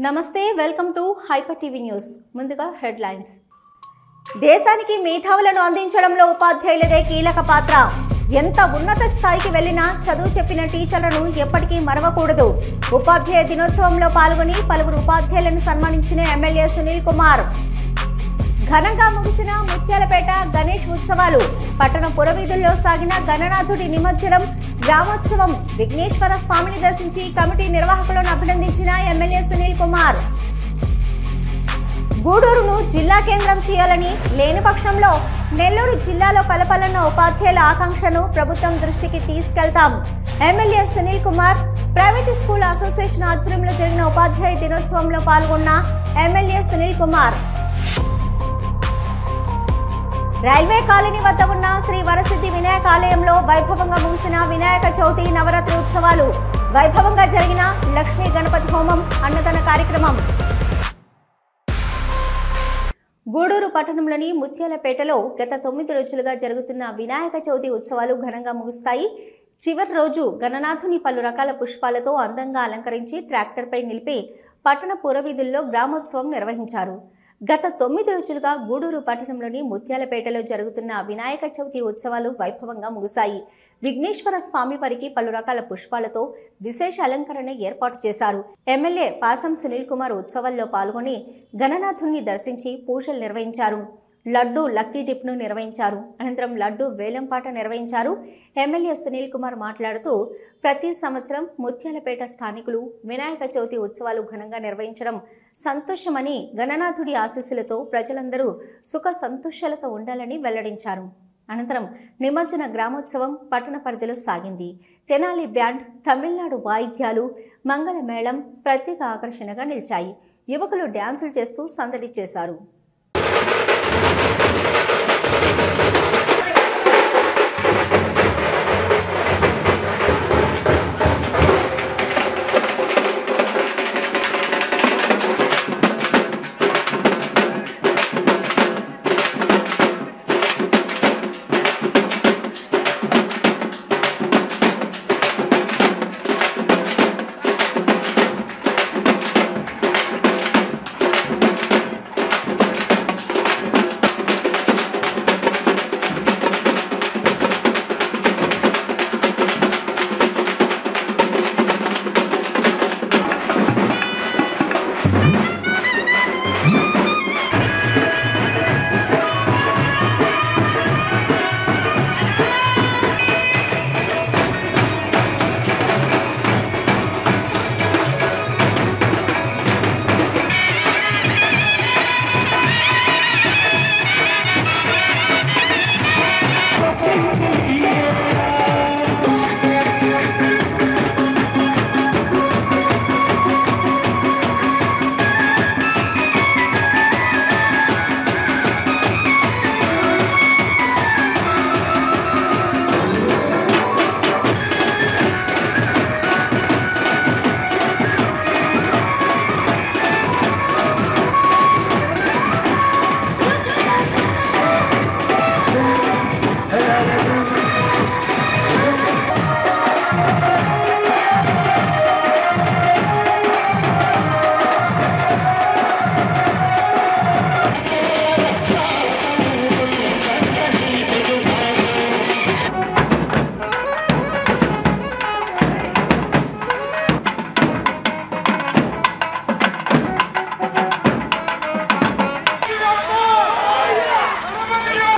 నమస్తే welcome to hyper TV news. ముందుగా headlines. దేశానికి మేధావులను అందించడంలో ఉపాధ్యాయులదే కీలక పాత్ర. ఎంత ఉన్నత స్థాయికి వెళ్లినా చదువు చెప్పిన టీచర్లను ఎప్పటికీ మరవకూడదు. ఉపాధ్యాయ దినోత్సవంలో పాల్గొని పలువురు ఉపాధ్యాయులను సన్మానించిన ఎమ్మెల్యే సునీల్ కుమార్. ఘనంగా ముగిసిన ముత్యాలపేట గణేష్ ఉత్సవాలు. పట్టణ పురవీధుల్లో సాగిన గణనాథుడి నిమజ్జనం, గ్రామోత్సవం. విఘ్నేశ్వర స్వామిని దర్శించి కమిటీ నిర్వాహకులను అభినందించిన ఎమ్మెల్యే సునీల్ కుమార్. గూడూరును జిల్లా కేంద్రం చేయాలని, లేని పక్షంలో నెల్లూరు జిల్లాలో కలపాలన్న ఉపాధ్యాయుల ఆకాంక్షను ప్రభుత్వం దృష్టికి తీసుకెళ్తాం. MLA Sunil Kumar. Private school association ఆధ్వర్యంలో జరిగిన ఉపాధ్యాయ దినోత్సవంలో పాల్గొన్న MLA Sunil Kumar. Railway colony వద్ద ఉన్న శ్రీ వరసిద్ధి వినాయక ఆలయంలో వైభవంగా ముగిసిన వినాయక చవితి నవరాత్రి ఉత్సవాలు. వైభవంగా జరిగిన లక్ష్మీ గణపతి హోమం, అన్నదాన కార్యక్రమం. గూడూరు పట్టణంలోని ముత్యాలపేటలో గత 9 రోజులుగా జరుగుతున్న వినాయక చవితి ఉత్సవాలు ఘనంగా ముగుస్తాయి. చివరి రోజు గణనాథుని పలు రకాల పుష్పాలతో అందంగా అలంకరించి ట్రాక్టర్పై నిలిపి పట్టణ పురవీధుల్లో గ్రామోత్సవం నిర్వహించారు. గత 9 రోజులుగా గూడూరు పట్టణంలోని ముత్యాలపేటలో జరుగుతున్న వినాయక చవితి ఉత్సవాలు వైభవంగా ముగిశాయి. విఘ్నేశ్వర స్వామి వారికి పలు రకాల పుష్పాలతో విశేష అలంకరణ ఏర్పాటు చేశారు. ఎమ్మెల్యే పాసం సునీల్ కుమార్ ఉత్సవాల్లో పాల్గొని గణనాథుని దర్శించి పూజలు నిర్వహించారు. లడ్డు లక్కీ డిప్ను నిర్వహించారు. అనంతరం లడ్డు వేలంపాట నిర్వహించారు. ఎమ్మెల్యే సునీల్ కుమార్ మాట్లాడుతూ, ప్రతి సంవత్సరం ముత్యాలపేట స్థానికులు వినాయక చవితి ఉత్సవాలు ఘనంగా నిర్వహించడం సంతోషమని, గణనాథుడి ఆశీస్సులతో ప్రజలందరూ సుఖ సంతోషాలతో ఉండాలని వెల్లడించారు. అనంతరం నిమజ్జన గ్రామోత్సవం పట్టణ పరిధిలో సాగింది. తెనాలి బ్యాండ్, తమిళనాడు వాయిద్యాలు, మంగళ మేళం ప్రత్యేక ఆకర్షణగా నిలిచాయి. యువకులు డ్యాన్సులు చేస్తూ సందడి చేశారు.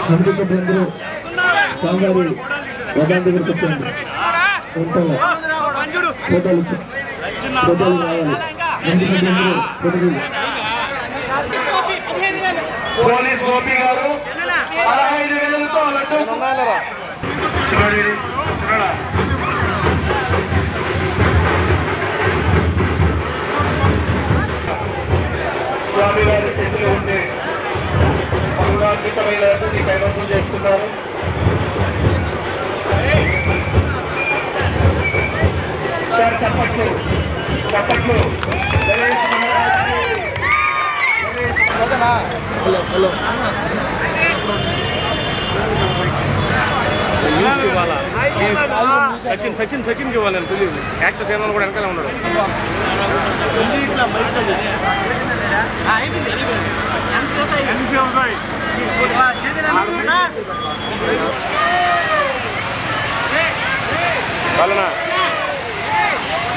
కమిటీ సభ్యులందరూ స్వామివారి రథం దగ్గరికి వచ్చారండి. ఫోటోలు కావాలి. కమిటీ సభ్యులందరూ ఫోటోలు. పోలీస్ గోపి గారు 15,000తో లడ్డు స్వామివారి చేతిలో ఉండే పౌరాణికమైన లడ్డుని కైవసం చేసుకున్నారు. సార్ చప్పట్లు చప్పట్లు. హలో హలో సచిన్కి ఇవ్వాలని తెలియదు. యాక్టర్స్ ఏమన్నా కూడా వెనకాల ఉన్నాడు.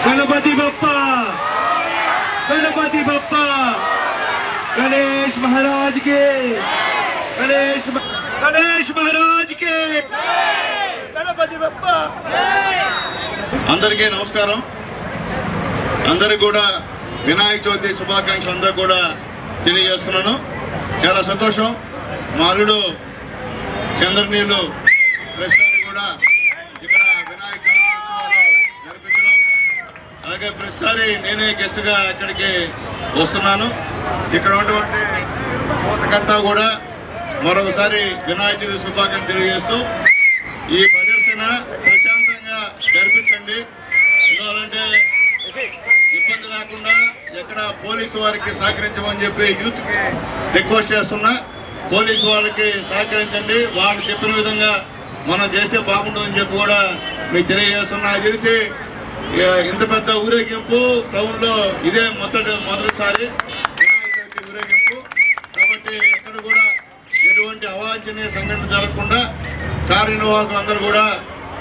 गणपति बप्पा, गणपति बप्पा, गणेश महाराज के, गणेश महाराज के, गणपति बप्पा। అందరికీ నమస్కారం. అందరికి కూడా వినాయక చవితి శుభాకాంక్షలు అందరూ కూడా తెలియజేస్తున్నాను. చాలా సంతోషం. మా అల్లుడు చంద్రనీళ్ళు ప్రస్తుతానికి కూడా ఇక్కడ వినాయక చవితి ఉత్సవాలు జరిపించడం, అలాగే ప్రతిసారి నేనే గెస్ట్గా ఇక్కడికి వస్తున్నాను. ఇక్కడ ఉన్నటువంటి యువతకంతా కూడా మరొకసారి వినాయక చవితి శుభాకాంక్షలు తెలియజేస్తూ ఈ ప్రదర్శన ప్రశాంతంగా జరిపించండి. ఎందుకంటే ఇబ్బంది లేకుండా ఎక్కడ పోలీసు వారికి సహకరించమని చెప్పి యూత్కి రిక్వెస్ట్ చేస్తున్నా. పోలీసు వారికి సహకరించండి. వాళ్ళు చెప్పిన విధంగా మనం చేస్తే బాగుంటుందని చెప్పి కూడా మీకు తెలియజేస్తున్నా. నాకు తెలిసి ఇంత పెద్ద ఊరేగింపు టౌన్లో ఇదే మొదటిసారి వినాయక చవితి ఊరేగింపు. కాబట్టి ఎక్కడ కూడా ఎటువంటి అవాంఛనీయ సంఘటన జరగకుండా కార్యనిర్వాహకులందరూ కూడా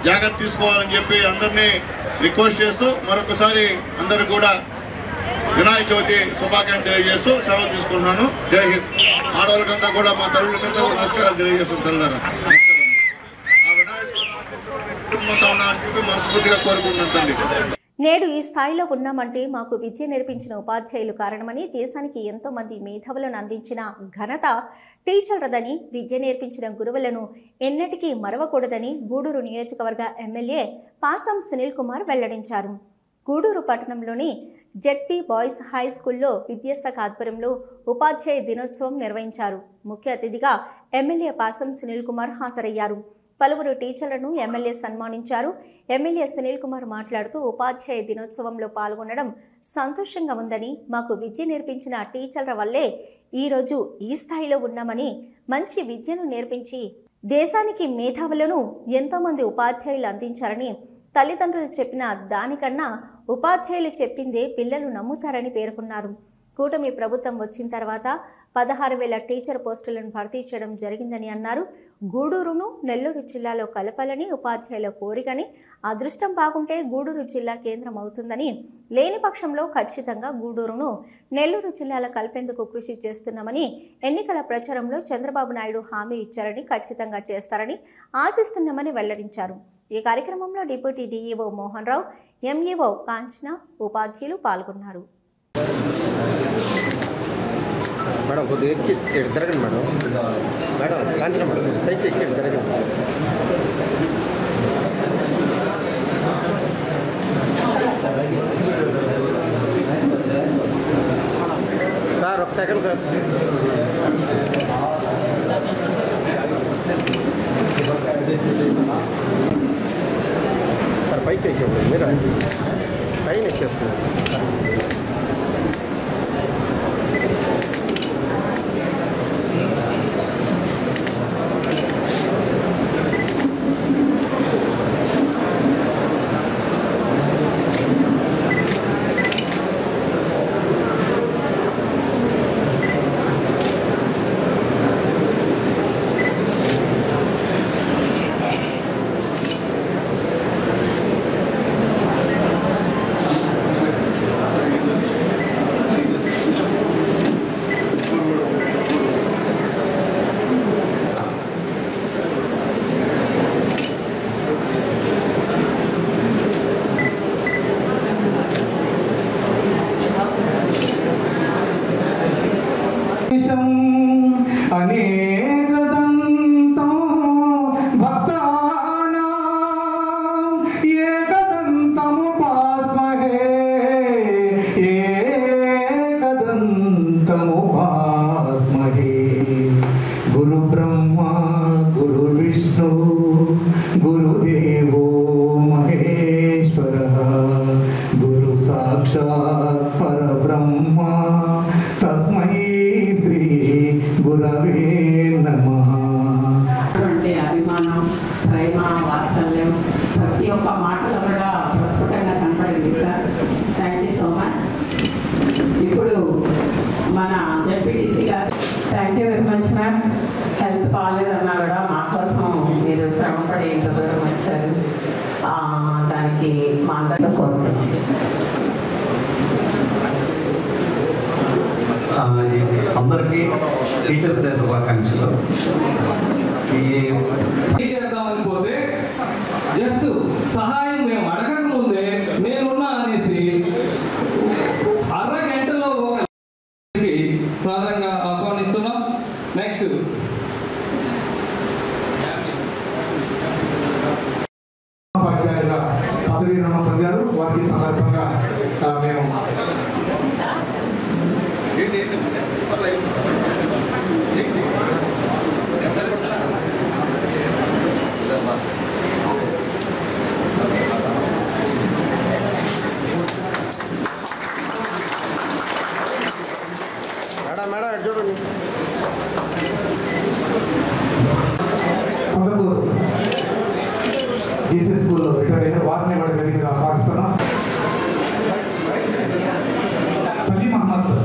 జాగ్రత్త తీసుకోవాలని చెప్పి అందరినీ రిక్వెస్ట్ చేస్తూ మరొకసారి అందరూ కూడా వినాయక చవితి శుభాకాంక్షలు తెలియజేస్తూ సెలవు తీసుకుంటున్నాను. జై హింద్. ఆడవాళ్ళకంతా కూడా మా తల్లులకంతా కూడా నమస్కారాలు తెలియజేస్తాను. తల్లులారా ఆ వినాయక కుటుంబంతో ఉన్నారని చెప్పి మనస్ఫూర్తిగా కోరుకుంటున్నాను తల్లి. నేడు ఈ స్థాయిలో ఉన్నామంటే మాకు విద్య నేర్పించిన ఉపాధ్యాయులు కారణమని, దేశానికి ఎంతో మంది మేధావులను అందించిన ఘనత టీచర్లదని, విద్య నేర్పించిన గురువులను ఎన్నటికీ మరవకూడదని గూడూరు నియోజకవర్గ ఎమ్మెల్యే పాసం సునీల్ కుమార్ వెల్లడించారు. గూడూరు పట్టణంలోని జెడ్పీ బాయ్స్ హై స్కూల్లో విద్యాశాఖ ఆధ్వర్యంలో ఉపాధ్యాయ దినోత్సవం నిర్వహించారు. ముఖ్య అతిథిగా ఎమ్మెల్యే పాసం సునీల్ కుమార్ హాజరయ్యారు. పలువురు టీచర్లను ఎమ్మెల్యే సన్మానించారు. ఎమ్మెల్యే సునీల్ కుమార్ మాట్లాడుతూ ఉపాధ్యాయ దినోత్సవంలో పాల్గొనడం సంతోషంగా ఉందని, మాకు విద్య నేర్పించిన టీచర్ల వల్లే ఈరోజు ఈ స్థాయిలో ఉన్నామని, మంచి విద్యను నేర్పించి దేశానికి మేధావులను ఎంతోమంది ఉపాధ్యాయులు అందించారని, తల్లిదండ్రులు చెప్పిన దానికన్నా ఉపాధ్యాయులు చెప్పిందే పిల్లలు నమ్ముతారని పేర్కొన్నారు. కూటమి ప్రభుత్వం వచ్చిన తర్వాత 16,000 టీచర్ పోస్టులను భర్తీ చేయడం జరిగిందని అన్నారు. గూడూరును నెల్లూరు జిల్లాలో కలపాలని ఉపాధ్యాయుల కోరికని, అదృష్టం బాగుంటే గూడూరు జిల్లా కేంద్రం అవుతుందని, లేని పక్షంలో ఖచ్చితంగా గూడూరును నెల్లూరు జిల్లాలో కలిపేందుకు కృషి చేస్తున్నామని, ఎన్నికల ప్రచారంలో చంద్రబాబు నాయుడు హామీ ఇచ్చారని, ఖచ్చితంగా చేస్తారని ఆశిస్తున్నామని వెల్లడించారు. ఈ కార్యక్రమంలో deputy DEO Mohan Rao, MEO Kanchana, ఉపాధ్యాయులు పాల్గొన్నారు. మేడం కొద్దిగా ఎక్కి తిరగండి మేడం. మేడం కాంచన మేడం పైకి ఎక్కి తిరగండి. సార్ ఒక సెకండ్ సార్. సార్ పైకి ఎక్కేప్పుడు మీరు పైన ఎక్కేస్తున్నారు. गुरु ब्रह्मा गुरु विष्णु गुरुदेवो महेश्वरः गुरु साक्षात् परब्रह्म तस्मै श्री गुरवे नमः. అభిమానం, ప్రేమ, వాత్సల్యం యొక్క మాటలు కూడా ప్రస్ఫుటంగా కనపడింది sir. Thank you so much. ఇప్పుడు మన జెడ్పీటీసీ గారు. Thank you very much ma'am. Health బాగాలేదన్నా కూడా మా కోసం మీరు శ్రమపడి ఇంత దూరం వచ్చారు. దానికి మా అందరితో కోరుతున్నాం. అందరికీ టీచర్స్ డే శుభాకాంక్షలు. చేద్దామని పోతే జస్ట్ సహాయం మేము అడగక ముందే నేనున్నా అనేసి అరగంటలో ఒక ప్రధానంగా ఆహ్వానిస్తున్నాం. నెక్స్ట్ ఉపాధ్యాయులుగా పదవీ విరమణ పొందారు. వారికి సందర్భంగా మేము మేడం చూడండి. జీసీ స్కూల్లో రిటైర్ అయ్యారు. వారిని కూడా వేదిక మీద ఆహ్వానిస్తున్నాం. సలీం అహ్మద్ సార్.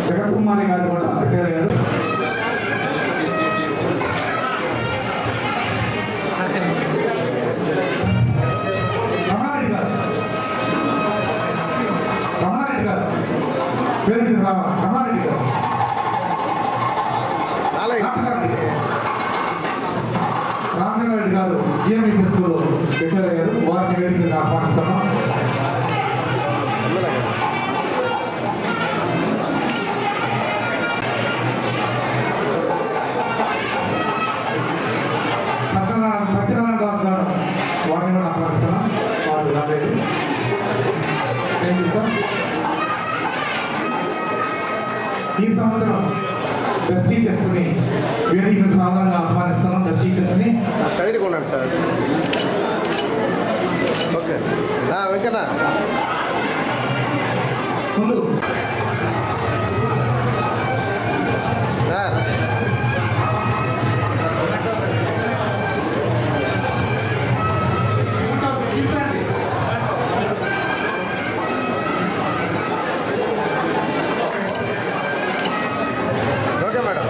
జగత్ కుమారి గారు కూడా రిటైర్ అయ్యారు. రమణారెడ్డి గారు రామచంద్రారెడ్డి గారు జిఎంఈ స్కూల్ రిటైర్ అయ్యారు. వారిని వేదిక మీద ఆహ్వానిస్తున్నాం. సత్యనారాయణ దాస్ గారు వారిని కూడా ఆహ్వానిస్తున్నాం. వారు రాలేదు. Thank you sir. ఈ సంవత్సరం బెస్ట్ టీచర్స్ని వేదిక సాధారణంగా ఆహ్వానిస్తున్నాం. బెస్ట్ టీచర్స్ని సైడ్కి ఉన్నాడు సార్. ఓకే వెంకన్న ముందు sir. Okay madam.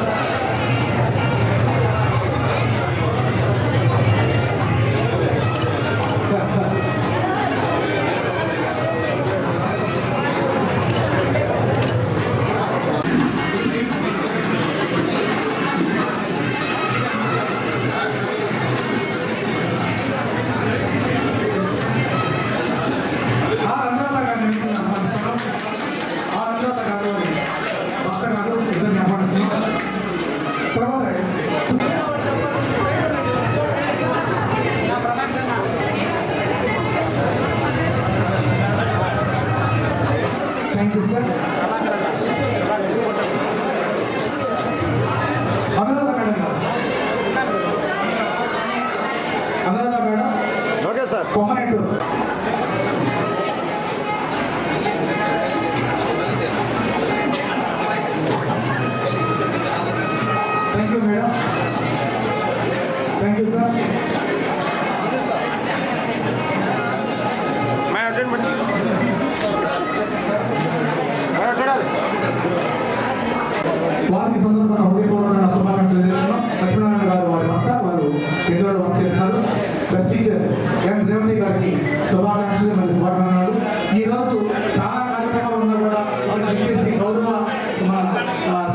Thank you sir. Anuradha madam garu. Anuradha madam. Okay sir. కొమ్మనెట్టు. Thank you madam. Thank you sir. వారికి సందర్భంగా హృదయపూర్వక శుభాకాంక్షలు చేస్తున్నాం. లక్ష్మీనారాయణ గారు వారి భర్త, వారు ఎదురు వర్క్ చేస్తారు. బెస్ట్ టీచర్ ఎన్ రేవతి గారికి శుభాకాంక్షలు మరియు శుభాకాంక్షలు. ఈరోజు చాలా కార్యక్రమాలు ఉన్నా కూడా వాటిని ఇచ్చేసి గౌరవ మన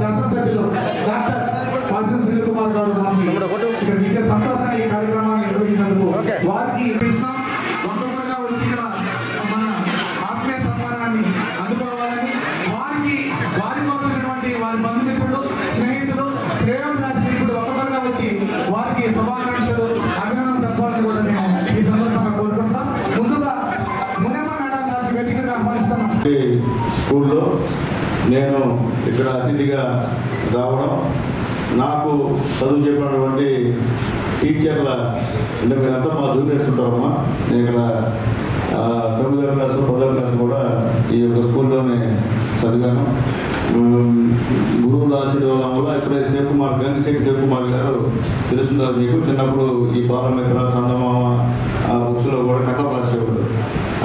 శాసనసభ్యులు డాక్టర్ కాశీ సునీల్ కుమార్ గారు ఇక్కడ ఇచ్చే సంతోషాన్ని ఈ కార్యక్రమాన్ని నిర్వహించినందుకు వారికి ఇస్తున్నాం. వందగా వచ్చి ఇక్కడ మన ఆత్మీయ సన్మానాన్ని అందుకోవాలని వారి కోసం వారి బంధుమిత్రులు, స్నేహితులు, శ్రేయోభిలాషులు ఒక్కొక్కరుగా వచ్చి వారికి శుభాకాంక్షలు, అభినందన తెలపాలని కూడా మేము ఈ సందర్భంగా కోరుకుంటాం. ముందుగా మునమ్మ మేడం గారికి వేదికగా ఆహ్వానిస్తున్నాం. స్కూల్లో నేను ఇక్కడ అతిథిగా రావడం, నాకు చదువు చెప్పినటువంటి టీచర్ల అంటే మీరంతా మా జూనియర్స్ ఉంటారమ్మా. నేను ఇక్కడ 9వ క్లాసు 10వ క్లాసు కూడా ఈ యొక్క స్కూల్లోనే చదివాను. గురువుల ఆశీర్వాదం వల్ల ఇప్పుడే గంగిశెట్టి శివకుమార్ గారు తెలుస్తున్నారు మీకు. చిన్నప్పుడు ఈ బాలమిత్ర చందమామ బుక్స్లో కూడా కథలు రాసేవాడు.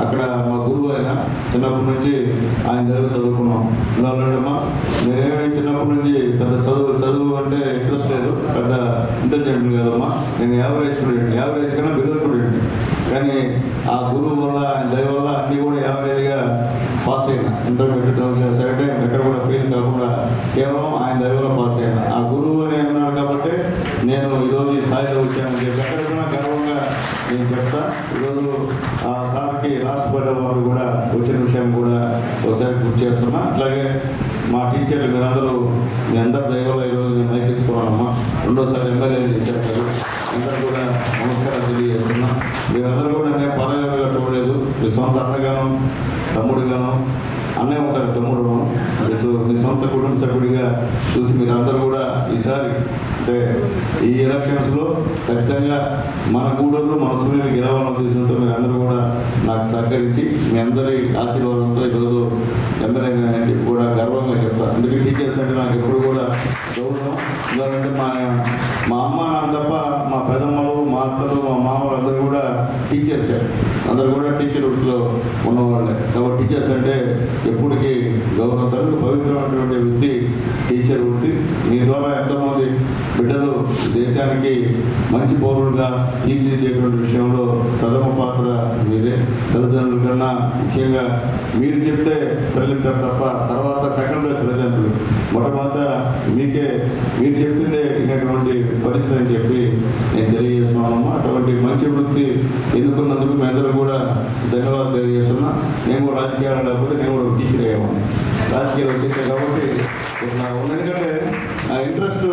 అక్కడ మా గురువు అయినా చిన్నప్పటి నుంచి ఆయన దగ్గర చదువుకున్నాం. ఇలా ఉన్నాడమ్మా, నేనేమి చిన్నప్పటి నుంచి పెద్ద చదువు అంటే ఇంట్రెస్ట్ లేదు, పెద్ద ఇంటెలిజెంట్ కదమ్మా, నేను యావరేజ్ స్టూడెంట్, యావరేజ్ కన్నా బిలో స్టూడెంట్. కానీ ఆ గురువు వల్ల ఆయన దయ వల్ల అన్నీ కూడా యావరేజ్గా పాస్ అయినా. ఇంటర్మీడియట్ సరే ఎక్కడ కూడా ఫెయిల్ కాకుండా కేవలం ఆయన దయ వల్ల పాస్ అయినా. ఆ గురువు అని ఉన్నాడు కాబట్టి నేను ఈరోజు ఈ స్థాయిలో వచ్చానని చెప్పి ఎక్కడ కూడా గర్వంగా నేను చెప్తా. ఈరోజు ఆ సార్కి రాష్ట్రపతి వారు కూడా వచ్చిన విషయం కూడా ఒకసారి గుర్తు చేస్తున్నా. అట్లాగే మా టీచర్లు మీ అందరి దయవల్ల ఈరోజు నేను మైకెత్తుకోవాలమ్మా. రెండోసారి ఎమ్మెల్యే చేశారు కదా, అందరూ కూడా నమస్కారం తెలియజేస్తున్నా. మీరందరూ కూడా నేను పరగాలుగా చూడలేదు. మీ సొంత అన్నగాను తమ్ముడుగాను, అన్నయ్య ఉంటారు తమ్ముడు, మీ సొంత కుటుంబ సభ్యుడిగా చూసి మీరందరూ కూడా ఈసారి అంటే ఈ ఎలక్షన్స్లో ఖచ్చితంగా మన గూడూరు మన సూర్యుని గెలవాలని చూసినట్టు మీరు అందరూ కూడా నాకు సహకరించి మీ అందరి ఆశీర్వాదంతో ఈరోజు ఎమ్మెల్యే అని కూడా గర్వంగా చెప్తాను. అందుకే టీచర్స్ అంటే నాకు ఎప్పుడు కూడా గౌరవం. ఎందుకంటే మా అమ్మ నాన్న తప్ప మా పెదమ్మలు, మా అత్తలు, మా మామలు అందరూ కూడా టీచర్సే. అందరూ కూడా టీచర్ వృత్తిలో ఉన్నవాళ్ళే. కాబట్టి టీచర్స్ అంటే ఎప్పటికీ గౌరవం. పవిత్రమైనటువంటి వృత్తి టీచర్ వృత్తి. మీ ద్వారా ఎంతోమంది బిడ్డలు దేశానికి మంచి పౌరులుగా తీర్చిదిద్దేటువంటి విషయంలో ప్రథమ పాత్ర మీరే. తల్లిదండ్రుల కన్నా ముఖ్యంగా మీరు చెప్తే తల్లిదండ్రులు తప్ప తర్వాత సెకండ్ ప్లేస్ తల్లిదండ్రులు. మొట్టమొదట మీరు చెప్పిందే ఇటువంటి పరిస్థితి అని చెప్పి నేను తెలియజేస్తున్నానమ్మా. అటువంటి మంచి వృత్తి ఎన్నుకున్నందుకు మీ అందరూ కూడా ధన్యవాదాలు తెలియజేస్తున్నా. నేను కూడా రాజకీయాలు లేకపోతే నేను కూడా టీచర్ అయ్యాను. రాజకీయాలు వచ్చేసాయి కాబట్టి ఎందుకంటే నా ఇంట్రెస్ట్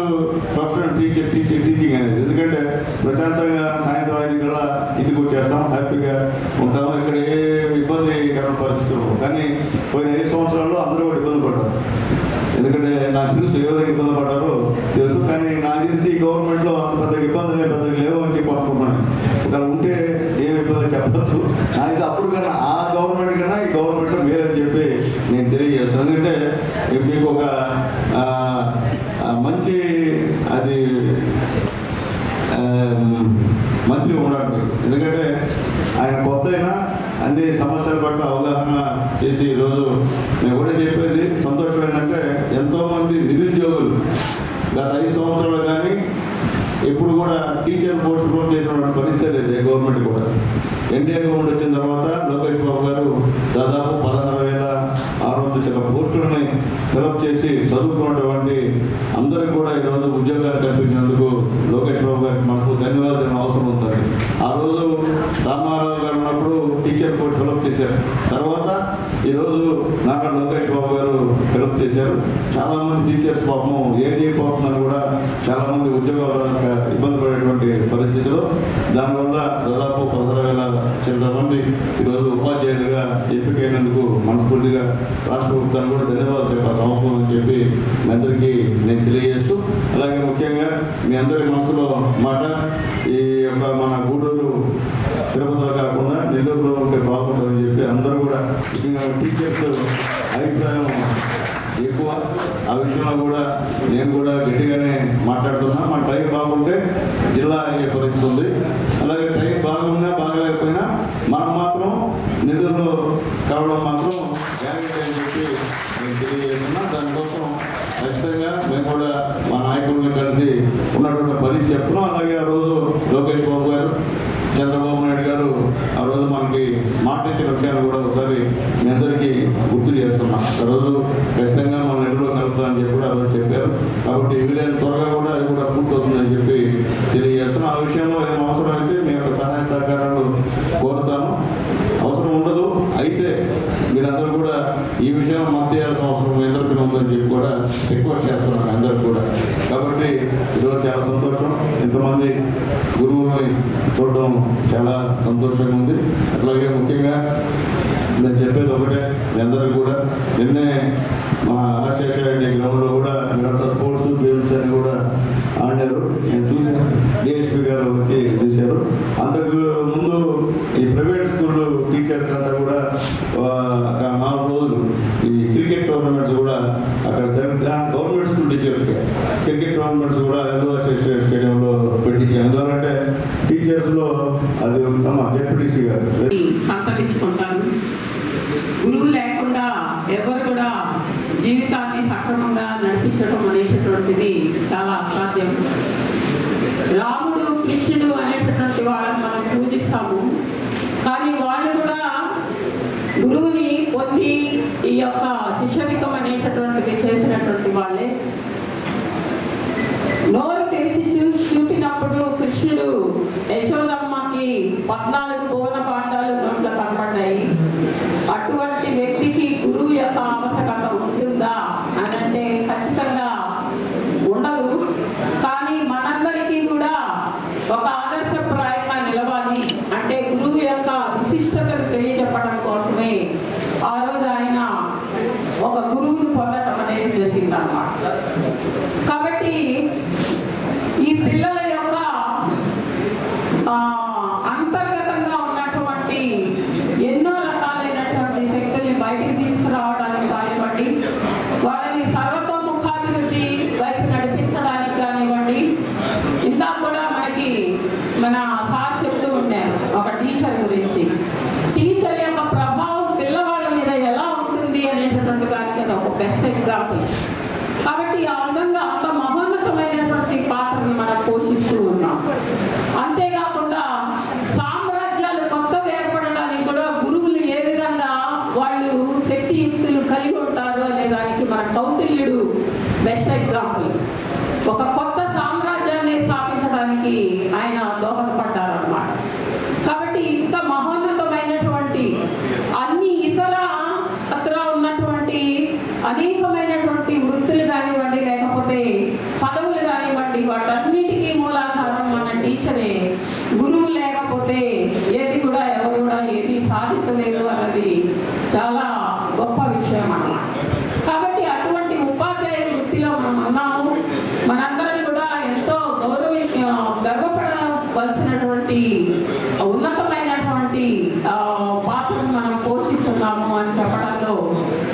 ప్రొఫెషనల్ టీచింగ్ అనేది. ఎందుకంటే ప్రశాంతంగా సాయంత్రం 5 గంటల ఇంటికి వచ్చేస్తాం, హ్యాపీగా ఉంటాము. ఇక్కడ ఏ ఇబ్బందికరమైన పరిస్థితులు. కానీ పోయిన 5 సంవత్సరాల్లో అందరూ కూడా ఇబ్బంది పడ్డారు. ఎందుకంటే నాకు తెలుసు ఏ విధంగా ఇబ్బంది పడ్డారో తెలుసు. కానీ నాకు తెలిసి గవర్నమెంట్లో పెద్ద ఇబ్బందులు లేవు అని చెప్పి అనుకుంటున్నాను. ఇక్కడ ఉంటే ఏమి ఇబ్బంది చెప్పచ్చు. నాకు అప్పుడు కన్నా ఆ గవర్నమెంట్ కన్నా ఈ గవర్నమెంట్ మేలని చెప్పి నేను తెలియజేస్తాను. ఎందుకంటే మీకు ఒక మంచి అది మంత్రి ఉన్నాడు. ఎందుకంటే ఆయన కొత్త అయినా అన్ని సమస్యల పట్ల అవగాహన చేసి ఈరోజు మేము కూడా చెప్పేది సంతోషం ఏంటంటే ఎంతోమంది నిరుద్యోగులు గత 5 సంవత్సరాలు కానీ ఎప్పుడు కూడా టీచర్ పోస్ట్ పోన్ చేసిన పరిస్థితి లేదు గవర్నమెంట్ కూడా. ఎన్డీఏ గవర్నమెంట్ వచ్చిన తర్వాత లోకేష్ బాబు గారు దాదాపు 16,600 పోస్టులని ఫిలప్ చేసి చదువుకున్నటువంటి అందరికీ కూడా ఈరోజు ఉద్యోగాలు కల్పించినందుకు లోకేష్ బాబు గారికి మనకు ధన్యవాదాలు అవసరం ఉంటుంది. ఆ రోజు రామారావు గారు ఉన్నప్పుడు టీచర్ పోస్ట్ ఫిలప్ చేశారు. తర్వాత ఈరోజు నారా లోకేష్ బాబు గారు ఫిలప్ చేశారు. చాలామంది టీచర్స్ పాపము ఏం చేయకపోతుందని కూడా చాలామంది ఉద్యోగాలు ఇబ్బంది పడేటువంటి పరిస్థితిలో దానివల్ల దాదాపు 16,000 మంది ఈరోజు ఉపాధ్యాయులుగా ఎంపికైనందుకు మనస్ఫూర్తిగా రాష్ట్ర ప్రభుత్వాన్ని కూడా ధన్యవాదాలు చెప్పాల్సిన అవసరం అని చెప్పి మీ అందరికీ నేను తెలియజేస్తూ, అలాగే ముఖ్యంగా మీ అందరి మనసులో మాట ఈ యొక్క మన గూడూరు తిరుపతిలో కాకుండా నెల్లూరులో ఉంటే బాగుంటుందని చెప్పి అందరూ కూడా ముఖ్యంగా టీచర్స్ అభిప్రాయం ఎక్కువ. ఆ విషయంలో కూడా నేను కూడా గట్టిగానే మాట్లాడుతున్నా. మన టైం బాగుంటే జిల్లా అయ్యే పరిస్థితి ఉంది. అలాగే టైం బాగున్నా బాగలేకపోయినా మనం మాత్రం నెల్లూరులో కావడం మాత్రం గ్యారెంటీ అని చెప్పి నేను తెలియజేస్తున్నా. దానికోసం ఖచ్చితంగా మేము కూడా మా నాయకుల్ని కలిసి ఉన్నటువంటి పని చెప్తున్నాం. అలాగే ఆ రోజు లోకేష్ బాబు గారు, చంద్రబాబు నాయుడు గారు ఆ రోజు మనకి మాట ఇచ్చిన విషయాన్ని కూడా ఒకసారి మీ అందరికీ గుర్తు చేస్తున్నాం. ఆ రోజు ఖచ్చితంగా మన నెలలో కలుపుతామని చెప్పి కూడా ఆ రోజు చెప్పారు. కాబట్టి వీలైన త్వరగా కూడా అది కూడా పూర్తవుతుందని చెప్పి తెలియజేస్తున్నాం. ఆ విషయంలో ఏం అవసరం అయితే మీ యొక్క సహాయ సహకారాలు కోరుతాను. అవసరం ఉండదు అయితే మీరందరూ కూడా ఈ విషయం మద్దతు చేయాల్సిన అవసరం అందరికీ ఉందని చెప్పి కూడా రిక్వెస్ట్ చేస్తున్నాను అందరికి కూడా. కాబట్టి ఈరోజు చాలా సంతోషం. ఇంతమంది గురువుల్ని చూడడం చాలా సంతోషంగా ఉంది. అట్లాగే ముఖ్యంగా నేను చెప్పేది ఒకటే, మీ అందరికీ కూడా నిన్నే మా ఆశేషారెడ్డి గ్రౌండ్లో కూడా మీరంతా స్పోర్ట్స్ గేమ్స్ అని కూడా ఆడారు. నేను చూసాను, డిఎస్పీ గారు వచ్చి చూశారు. అంతకు ముందు ఈ ప్రైవేట్ స్కూల్ టీచర్స్ అంతా కూడా 4 రోజులు జడ్పీటీసీ గారు. సంతరించుకుంటాను. గురువు లేకుండా ఎవరు కూడా జీవితాన్ని సక్రమంగా నడిపించడం అనేటటువంటిది చాలా అసాధ్యం. రాముడు కృష్ణుడు అనేటటువంటి వాళ్ళని మనం పూజిస్తాము, కానీ వాళ్ళు కూడా గురువుని పొంది ఈ యొక్క శిష్యరికం అనేటటువంటిది చేసినటువంటి వాళ్ళే. నోరు తెరిచి చూపినప్పుడు కృష్ణుడు యశోదమ్మకి 14 భువన పాఠాలు నోట్లో కనపడ్డాయి. అటువంటి వ్యక్తికి గురువు యొక్క ఆవశ్యకత ఉంటుందా అని అంటే ఖచ్చితంగా ఉండదు. కానీ మనందరికీ కూడా ఒక ఆదర్శప్రాయంగా నిలవాలి అంటే గురువు యొక్క విశిష్టతను తెలియజెప్పడం కోసమే ఆ రోజు ఆయన ఒక గురువును పొందడం అనేది జరిగిందన్నమాట. కాబట్టి ఈ పిల్లల యొక్క అంతర్గతంగా ఉన్నటువంటి ఎన్నో రకాలైనటువంటి శక్తుల్ని బయటికి తీసుకురావడానికి కానివ్వండి, వాళ్ళని సర్వతోముఖాభివృద్ధి వైపు నడిపించడానికి కానివ్వండి. ఇంకా కూడా మనకి మన సార్ చెప్తూ ఉండారు ఒక టీచర్ గురించి. టీచర్ యొక్క ప్రభావం పిల్లవాళ్ళ మీద ఎలా ఉంటుంది అనేటటువంటి దానికి అది ఒక బెస్ట్ ఎగ్జాంపుల్. కాబట్టి ఆ విధంగా అంత మహోన్నతమైనటువంటి పాత్రను మనం పోషిస్తూ ఉన్నాం. అంతేకాకుండా సామ్రాజ్యాలు కొత్తగా ఏర్పడడానికి కూడా గురువులు ఏ విధంగా వాళ్ళు శక్తియుక్తులు కలిగి ఉంటారు అనే దానికి మన కౌటిల్యుడు బెస్ట్ ఎగ్జాంపుల్. ఒక కొత్త సామ్రాజ్యాన్ని స్థాపించడానికి ఆయన దోహదపడ్డారన్నమాట. కాబట్టి ఇంత మహోన్నతమైనటువంటి అన్ని ఇతర అక్కడ ఉన్నటువంటి అనేకమైనటువంటి వృత్తులు కానివ్వండి, లేకపోతే పదవులు కానివ్వండి, వాటన్నిటికీ మూలాధారం మన టీచరే. గురువు లేకపోతే ఏది కూడా ఎవరు కూడా ఏది సాధించలేరు అన్నది చాలా గొప్ప విషయం అన్నమాట. కాబట్టి అటువంటి ఉపాధ్యాయ వృత్తిలో మనం ఉన్నాము. మనందరం కూడా ఎంతో గర్వపడవలసినటువంటి ఉన్నతమైనటువంటి పాత్రను మనం పోషిస్తున్నాము అని చెప్పడంలో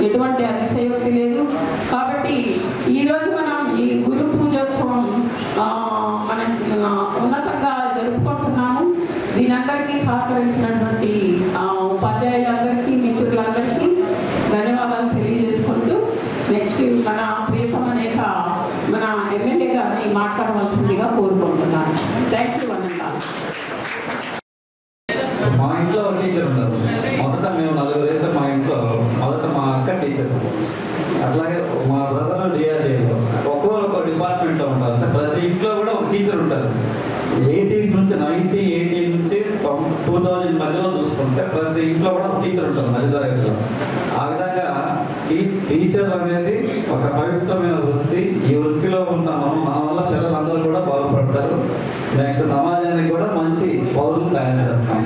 ఎటువంటి అతిశయోక్తి లేదు. కాబట్టి ఈరోజు మనం ఈ గురు పూజోత్సవం మనం ఉన్నతంగా జరుపుకుంటున్నాము. దీనందరికీ సహకరించినటువంటి ఉపాధ్యాయులందరికీ, మిత్రులందరికీ ధన్యవాదాలు తెలియజేసుకుంటూ నెక్స్ట్ మన ప్రియతమ నేత మన ఎమ్మెల్యే గారిని మాట్లాడవలసిందిగా కోరుకుంటున్నాను. Thank you Ananta. మా ఇంట్లో ఒక టీచర్ ఉన్నారు. మొదట మేము 4 అయితే మా ఇంట్లో మొదట మా అక్క టీచర్, అట్లాగే మా బ్రదర్ డిఆర్డీలో ఒక్కొక్క డిపార్ట్మెంట్లో ఉంటారు. అంటే ప్రతి ఇంట్లో కూడా ఒక టీచర్ ఉంటారు. 80s నుంచి 1980 నుంచి 2000 మధ్యలో చూసుకుంటే ప్రతి ఇంట్లో కూడా ఒక టీచర్ ఉంటారు మధ్యతరగతిలో. ఆ విధంగా టీచర్ అనేది ఒక పవిత్రమైన వృత్తి. ఈ వృత్తిలో ఉన్న మన వల్ల పిల్లలందరూ కూడా బాగుపడతారు. నెక్స్ట్ సమాజానికి కూడా మంచి పౌరులు తయారు చేస్తాం.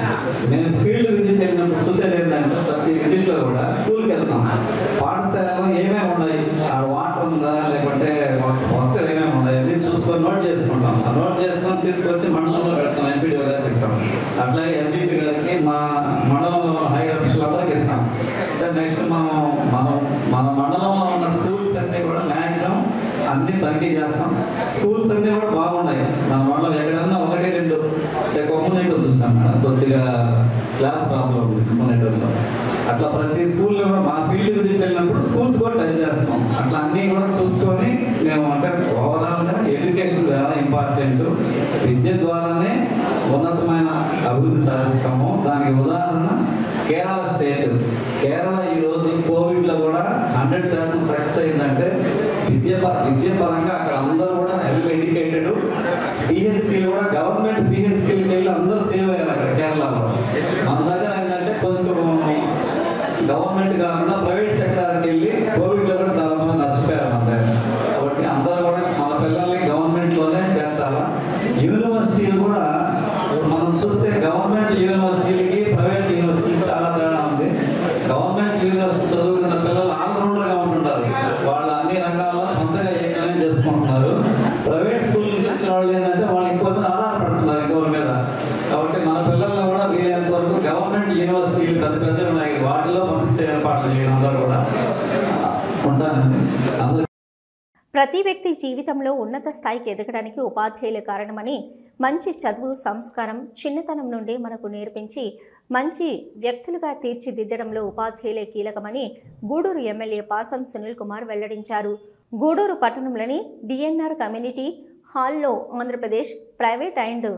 నేను ఫీల్డ్ విజిట్ వెళ్ళినప్పుడు చూసేది ఏంటంటే ప్రతి విజిట్లో కూడా స్కూల్కి వెళ్తాం. పాఠశాలలో ఏమేమి ఉన్నాయి, ఆ వాటర్ ఉందా లేకుంటే వస్తువులు ఏమేమి ఉన్నాయి అని చూసుకొని నోట్ చేసుకుంటాం. ఆ నోట్ చేసుకొని తీసుకొచ్చి మండలంలో పెడతాం. ఎంపీడీ గారికి ఇస్తాం, అట్లాగే ఎంపీపీ గారికి, మా మండలంలో హై ఆఫీసులందరికి ఇస్తాం. నెక్స్ట్ మన మండలంలో ఉన్న స్కూల్స్ అన్నీ కూడా మ్యాక్సిమం అన్ని తనిఖీ చేస్తాం. స్కూల్స్ అన్నీ కూడా బాగున్నాయి. మన మండలం ఎక్కడన్నా 1-2 కొమ్మునేటో చూస్తాం మేడం, కొద్దిగా స్లాబ్ ప్రాబ్లం ఉంది కొమ్మునేటోలో. అట్లా ప్రతి స్కూల్లో కూడా మా ఫీల్డ్ విజిట్ వెళ్ళినప్పుడు స్కూల్స్ కూడా ట్రై చేస్తాం. అట్లా అన్నీ కూడా చూసుకొని మేము అంటే ఓవరాల్గా ఎడ్యుకేషన్ చాలా ఇంపార్టెంట్. విద్య ద్వారానే ఉన్నతమైన అభివృద్ధి సాధిస్తాము. దానికి ఉదాహరణ కేరళ స్టేట్. కేరళ ఈరోజు కోవిడ్లో కూడా 100% సక్సెస్ అయిందంటే విద్య పరంగా అక్కడ అందరూ కూడా హెల్ప్ ఎడ్యుకేటెడ్. పిహెచ్సీలు కూడా గవర్నమెంట్ పిహెచ్సీలకు వెళ్ళి అందరూ సేవ్ అయ్యారు అక్కడ కేరళలో. మన దగ్గర ఏంటంటే కొంచెం గవర్నమెంట్ కాకుండా ప్రైవేట్ సెక్టార్కి వెళ్ళి కోవిడ్లో కూడా చాలా మంది నష్టపోయారు మన దగ్గర. కాబట్టి అందరూ కూడా మన పిల్లల్ని గవర్నమెంట్లోనే చేర్చాలా. యూనివర్సిటీలు కూడా మనం చూస్తే గవర్నమెంట్ యూనివర్సిటీలకి ప్రైవేట్ యూనివర్సిటీకి చాలా తేడా ఉంది. గవర్నమెంట్ యూనివర్సిటీ చదువుకున్న పిల్లలు ఆల్రౌండర్గా ఉంటుంటారు. వాళ్ళు అన్ని రంగాల్లో సొంతంగా ఏకైనా చేసుకుంటున్నారు. ప్రైవేట్ స్కూల్ నుంచి వచ్చిన వాళ్ళు ఏంటంటే వాళ్ళు ఇంకొక ఆధారపడుతున్నారు ఇంకొకరి మీద. కాబట్టి మన పిల్లల్ని కూడా వీలైనంత వరకు గవర్నమెంట్ యూనివర్సిటీలు పెద్ద ఉన్నాయి, వాటిలో పంపించే ఏర్పాట్లు చేయడం అందరూ కూడా ఉంటానండి. ప్రతి వ్యక్తి జీవితంలో ఉన్నత స్థాయికి ఎదగడానికి ఉపాధ్యాయులే కారణమని, మంచి చదువు సంస్కారం చిన్నతనం నుండి మనకు నేర్పించి మంచి వ్యక్తులుగా తీర్చిదిద్దడంలో ఉపాధ్యాయులే కీలకమని గూడూరు ఎమ్మెల్యే పాసం సునీల్ కుమార్ వెల్లడించారు. గూడూరు పట్టణంలోని డిఎన్ఆర్ కమ్యూనిటీ హాల్లో Andhra Pradesh private and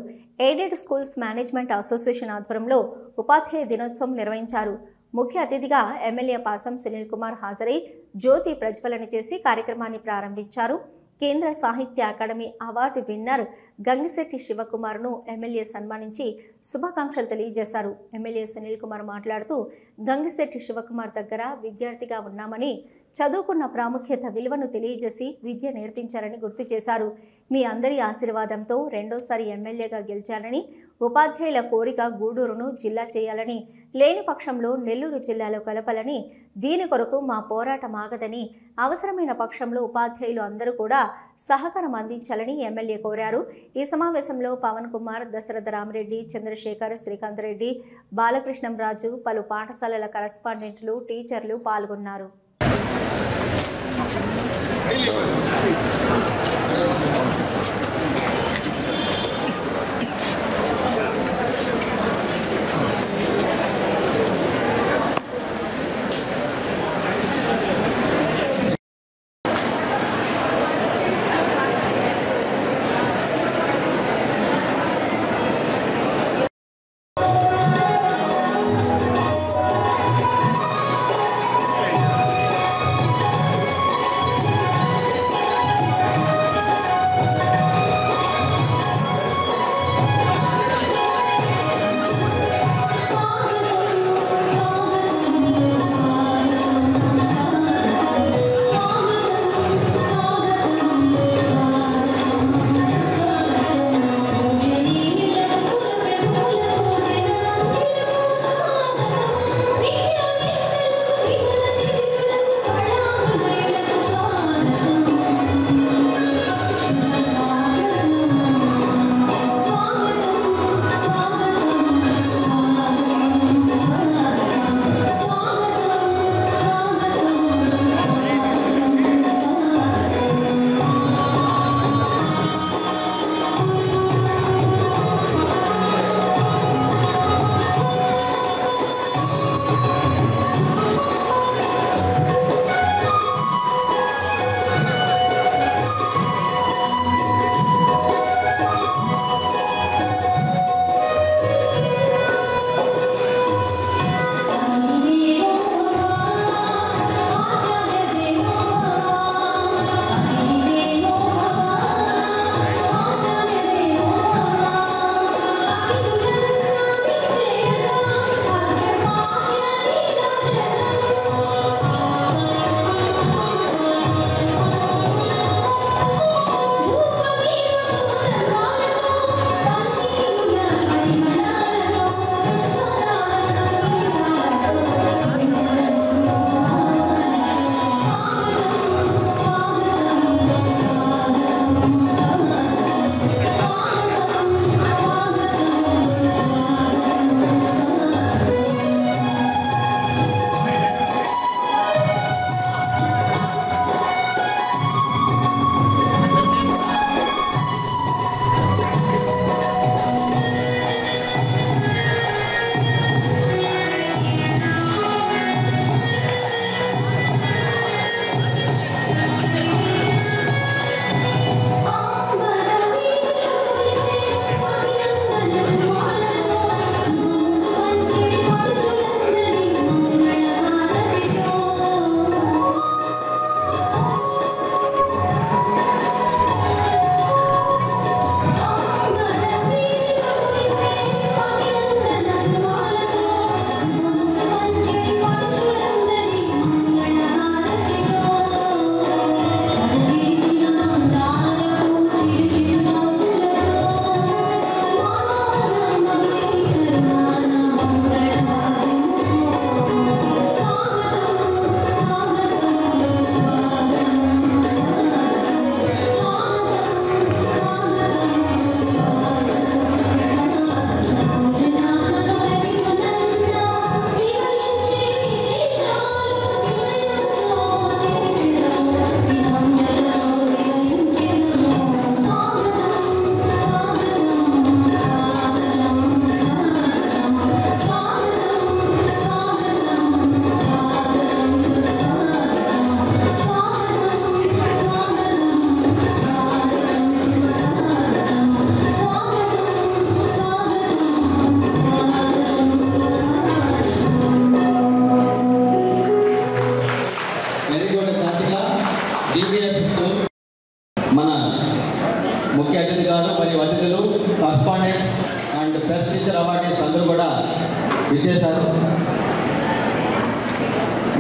aided schools management association ఆధ్వర్యంలో ఉపాధ్యాయ దినోత్సవం నిర్వహించారు. ముఖ్య అతిథిగా ఎమ్మెల్యే పాసం సునీల్ కుమార్ హాజరై జ్యోతి ప్రజ్వలన చేసి కార్యక్రమాన్ని ప్రారంభించారు. కేంద్ర సాహిత్య అకాడమీ అవార్డు విన్నర్ గంగిశెట్టి శివకుమార్ను ఎమ్మెల్యే సన్మానించి శుభాకాంక్షలు తెలియజేశారు. ఎమ్మెల్యే సునీల్ కుమార్ మాట్లాడుతూ గంగిశెట్టి శివకుమార్ దగ్గర విద్యార్థిగా ఉన్నామని, చదువుకున్న ప్రాముఖ్యత విలువను తెలియజేసి విద్య నేర్పించారని గుర్తు చేశారు. మీ అందరి ఆశీర్వాదంతో రెండోసారి ఎమ్మెల్యేగా గెలిచారని, ఉపాధ్యాయుల కోరిక గూడూరును జిల్లా చేయాలని, లేని పక్షంలో నెల్లూరు జిల్లాలో కలపాలని, దీని కొరకు మా పోరాటం ఆగదని, అవసరమైన పక్షంలో ఉపాధ్యాయులు అందరూ కూడా సహకారం అందించాలని ఎమ్మెల్యే కోరారు. ఈ సమావేశంలో పవన్ కుమార్, దశరథ రామరెడ్డి, చంద్రశేఖర్, శ్రీకాంత్ రెడ్డి, బాలకృష్ణం రాజు, పలు పాఠశాలల కరెస్పాండెంట్లు, టీచర్లు పాల్గొన్నారు.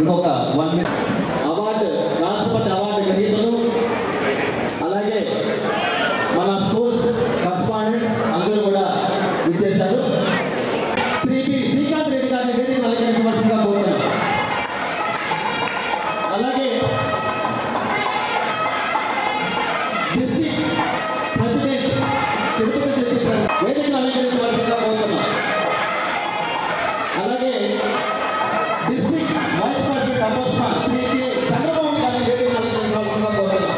ఇంకొక 1 minute అవార్డు రాష్ట్రపతి అవార్డు గ్రహీతలు అలాగే మన స్కూల్స్ కరస్పాండెంట్స్ అందరూ కూడా విచ్చేశారు. శ్రీ పి శ్రీకాంత్ రెడ్డి గారిని వేదిక అలంకరించవలసిందిగా కోరుతున్నాను. అలాగే డిస్ట్రిక్ట్ ప్రెసిడెంట్ తిరుపతి డిస్ట్రిక్ట్ వేదికను అలంకరించవలసిందిగా కోరుతున్నాను. అలాగే district vice president ombudsman Shri K Chandrababu గారిని వేదికను అలంకరించవలసిందిగా కోరుతున్నాను.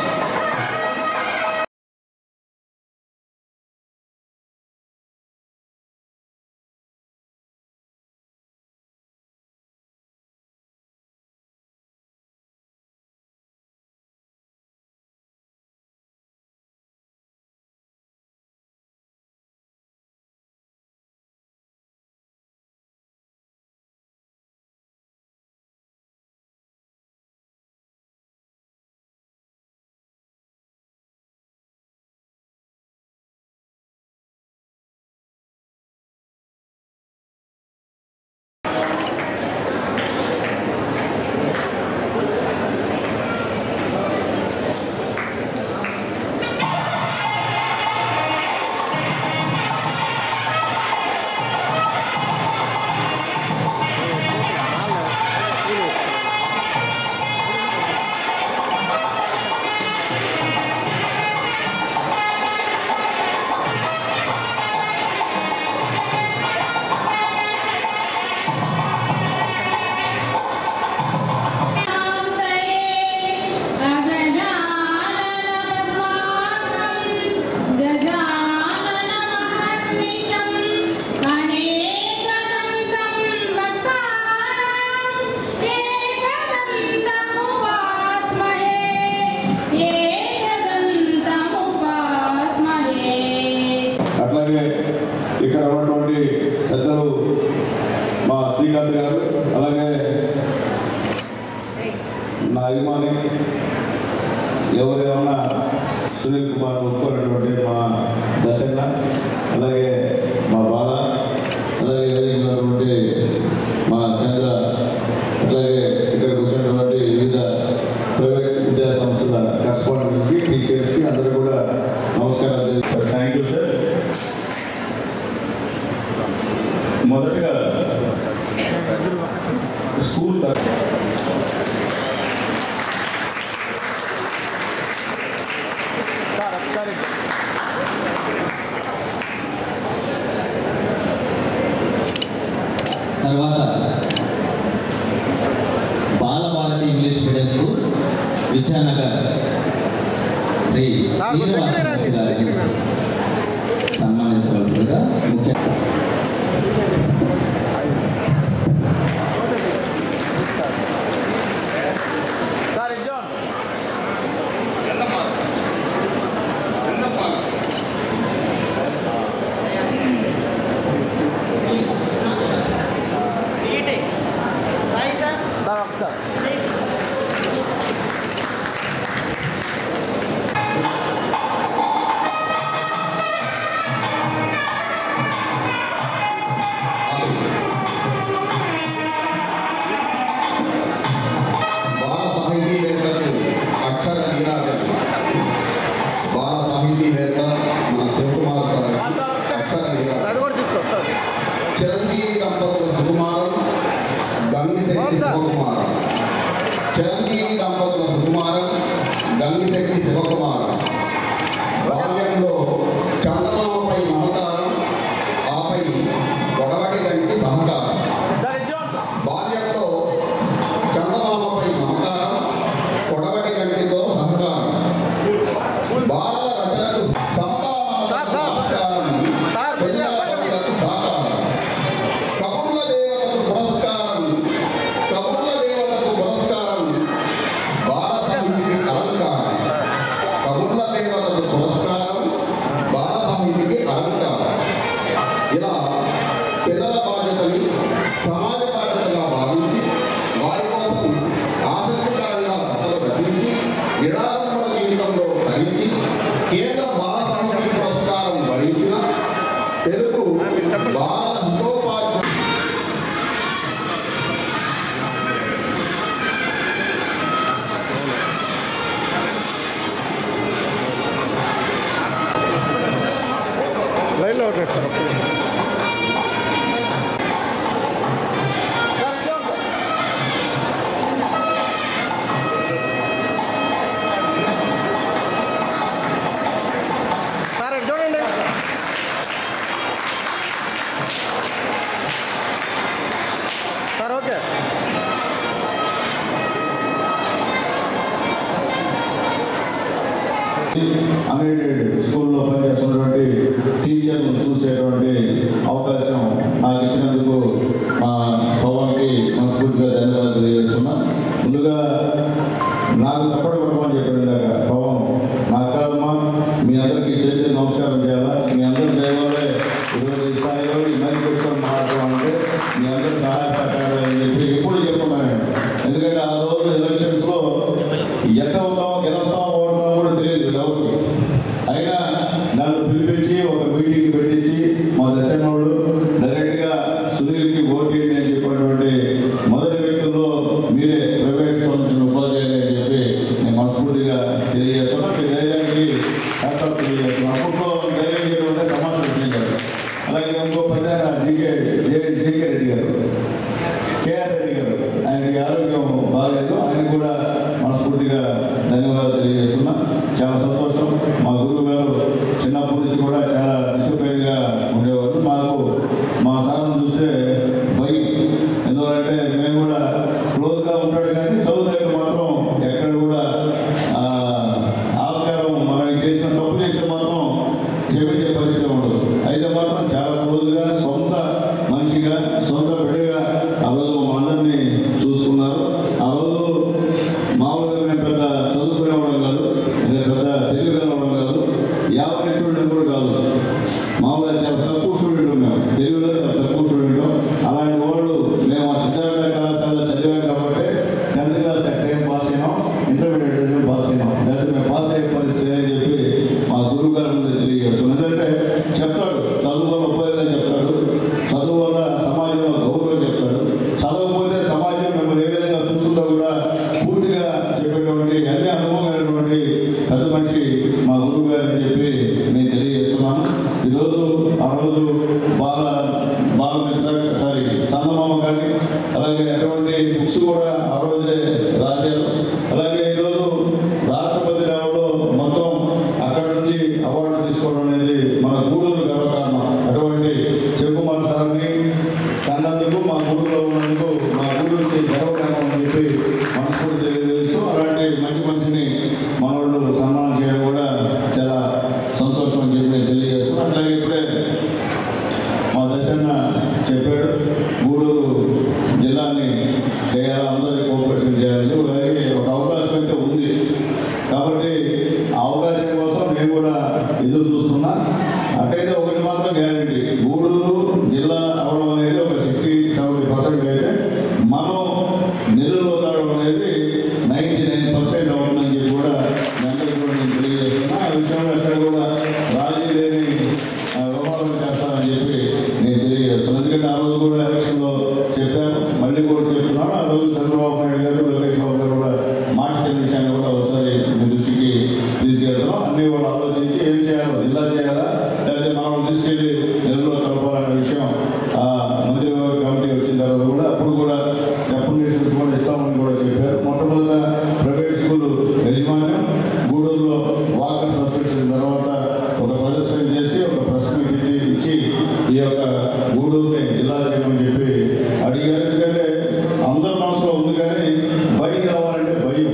అట్లాగే ఇక్కడ ఉన్నటువంటి పెద్దలు మా శ్రీకాంత్ గారు, అలాగే నా అభిమాని ఎవరేమన్నా సునీల్ కుమార్ ఒప్పుకున్నటువంటి మా దశన్న, అలాగే మా బాల, అలాగే ఉన్నటువంటి మా చంద్ర, అట్లాగే ఇక్కడికి వచ్చినటువంటి వివిధ ప్రైవేట్ విద్యా సంస్థల కరస్పాండెంట్స్కి, టీచర్స్కి అందరూ కూడా నమస్కారాలు తెలియజేస్తారు. Thank you sir. మొదటగా స్కూల్ తర్వాత Balabharati English medium school Vidyanagar Shri Srinivasa గారిని సన్మానించవలసిందిగా ముఖ్య చిరంజీవి దంపతుల సుకుమారం గంగిశెట్టి శివకుమారం. చిరంజీవి దంపతుల సుకుమారం గంగిశెట్టి శివకుమారం. బాల్యంలో చందమామపై మమకారం, ఆపై పొడవటి గంటి సహకారం. బాల్యంలో చందమామపై మమకారం, పొడవటి గంటితో సహకారం. బాలల రచనకు సంస్కారం, పిల్లల పనులకు సహకారం. కబుర్ల దేవతకు పురస్కారం, కబుర్ల దేవతకు పురస్కారం, ఓకే సార్. సార్ చూడండి. Sir okay. అన్ఎయిడెడ్ స్కూల్లో పనిచేస్తున్నటువంటి టీచర్లను చూసేటువంటి అవకాశం నాకు ఇచ్చినందుకు మా పవన్కి మనస్ఫూర్తిగా ధన్యవాదాలు తెలియజేస్తున్నా. ముందుగా నాకు చప్పటి పడమని చెప్పాడు దాకా పవన్ నాకు కాదమ్మా, మీ అందరికీ చేతి నమస్కారం చేయాలా, మీ అందరి దైవాలే ఈరోజు ఈ స్థాయిలో ఈ మంది పెట్టుకొని మాట్లాడాలంటే మీ అందరి సహాయ సహకారాలు అని చెప్పి ఎప్పుడు చెప్తున్నాను. ఎందుకంటే ఆ రోజు ఎలక్షన్స్లో ఎట్ట అవుతామో గెలుస్తామో ఓడతామో కూడా తెలియదు ఎవరికి. అయినా నన్ను పిలిపించి ఒక మీటింగ్ పెట్టించి మా దశన్న వాళ్ళు డైరెక్ట్గా సునీల్కి ఓటు వేయండి అని చెప్పినటువంటి మొదటి వ్యక్తుల్లో మీరే ప్రైవేట్ సంబంధించిన ఉపాధ్యాయులు అని చెప్పి నేను మనస్ఫూర్తిగా తెలియజేస్తున్నాను. మీ ధైర్యానికి హ్యాట్సాఫ్ తెలియజేస్తున్నాను. అప్పట్లో ధైర్యం చేయడం అంటే సమాచారం చేయాలి. అలాగే ఇంకో పెద్ద జీకే రెడ్డి గారు, కేఆర్ రెడ్డి గారు, ఆయనకి ఆరోగ్యం బాగాలేదు, ఆయన కూడా మనస్ఫూర్తిగా ధన్యవాదాలు తెలియజేస్తున్నా. చాలా సంతోషం. మా గురువు గారు చిన్నప్పటి నుంచి కూడా చాలా డిసిప్లైన్గా ఉండేవారు. మాకు మా సార్ను చూస్తే భయం. ఎందుకంటే మేము కూడా క్లోజ్గా ఉంటాడు కానీ చదువు దగ్గర మాత్రం ఎక్కడ కూడా ఆస్కారం మనం చేసిన తప్పు చేస్తే మాత్రం క్షమించే పరిస్థితి ఉండదు. అయితే మాత్రం చాలా క్లోజ్గా సొంత మనిషిగా సొంత బిడ్డగా ఆ రోజు మా అందరినీ చూసుకున్నారు. ఆ రోజు మామూలుగా మేము పెద్ద చదువుకునేవాళ్ళం కాదు, పెద్ద తెలివిగలవడం కాదు, యాభై స్టూడెంట్ కూడా కాదు. మామూలుగా చాలా తక్కువ స్టూడెంట్ మేము, తెలుగులో చాలా తక్కువ స్టూడెంట్. అలాంటి వాళ్ళు మేము ఆ సిద్ధార్థ కళాశాలలో చదివాం కాబట్టి 10th క్లాస్ టైం పాస్ అయినాం, ఇంటర్మీడియట్ పాస్ అయినాం. లేదా మేము పాస్ అయ్యే పరిస్థితి అని చెప్పి మా గురువు గారు తెలియజేస్తున్నాం. ఎందుకంటే చెప్తాడు చదువు వల్ల ఉపయోగం చెప్తాడు, చదువు వల్ల సమాజంలో గౌరవం చెప్తాడు, చదవకపోతే సమాజం మిమ్మల్ని ఏ విధంగా చూస్తుందో కూడా పూర్తిగా చెప్పేటువంటి అన్ని అనుభవమైనటువంటి పెద్ద మనిషి మా గురువు గారు అని చెప్పి నేను తెలియజేస్తున్నాను. ఈరోజు ఆ రోజు చందమామ కానీ అలాగే అటువంటి బుక్స్ కూడా ఆ రోజే రాశారు. అలాగే ఈరోజు రాష్ట్రపతి లెవెల్లో మొత్తం అక్కడి నుంచి అవార్డు తీసుకోవడం అనేది మన గూడూరు గర్వకారణం. అటువంటి శివకుమార్ సార్ని కన్నందుకు, మా గూడూరులో ఉన్నందుకు మా గూడూరుకి గర్వకారణం అని చెప్పి మనస్ఫూర్తి తెలియజేస్తూ అలాంటి మంచి మనిషిని మన వాళ్ళు సన్మానం చేయడం కూడా చాలా సంతోషం అని చెప్పి నేను తెలియజేస్తున్నాను. అట్లాగే ఇప్పుడే మా దశన్న చెప్పాడు గూడూరు జిల్లాని చేయాలి, అందరికీ కోఆపరేషన్ చేయాలి. అలాగే ఒక అవకాశం అయితే ఉంది కాబట్టి ఆ అవకాశం కోసం నేను కూడా ఎదురు చూస్తున్నా. అట్టయితే ఒకటి మాత్రం గ్యారెంటీ, గూడూరు జిల్లా అవడం అనేది ఒక 60-70% అయితే మనం నిధులు కావడం అనేది 99% అవుతుందని చెప్పి కూడా అందరికీ కూడా నేను తెలియజేస్తున్నా. ఆ విషయంలో ఎక్కడ కూడా రాజీ లేని వ్యవహారం చేస్తానని చెప్పి నేను తెలియజేస్తున్నాను. ఎందుకంటే ఆ రోజు కూడా ఎలక్షన్లో చెప్పాను, మళ్ళీ కూడా చెప్తున్నాను. ఆ రోజు చంద్రబాబు నాయుడు గారు, లోకేష్ బాబు గారు కూడా మాట ఇచ్చిన విషయాన్ని కూడా ఒకసారి మీ దృష్టికి తీసుకెళ్తున్నాం. అన్ని వాళ్ళు ఆలోచించి ఏం చేయాలో, జిల్లా చేయాలా లేకపోతే మనం తీసుకెళ్ళి నెలలో కలపాలనే విషయం మంత్రివర్గ కమిటీ వచ్చిన తర్వాత కూడా అప్పుడు కూడా రికమెండేషన్స్ కూడా ఇస్తామని కూడా చెప్పారు. మొట్టమొదట ప్రైవేట్ స్కూల్ యజమాన్యం గూడూరులో వాకర్ సబ్స్క్రిప్షన్ తర్వాత ఒక ప్రదర్శన చేసి ఒక ప్రెస్ మీట్ ఇచ్చి ఈ యొక్క గూడూరుని జిల్లా చేయమని చెప్పి అడిగారు. ఎందుకంటే అందరి మనసులో ఉంది కానీ బయటికి రావాలంటే భయం.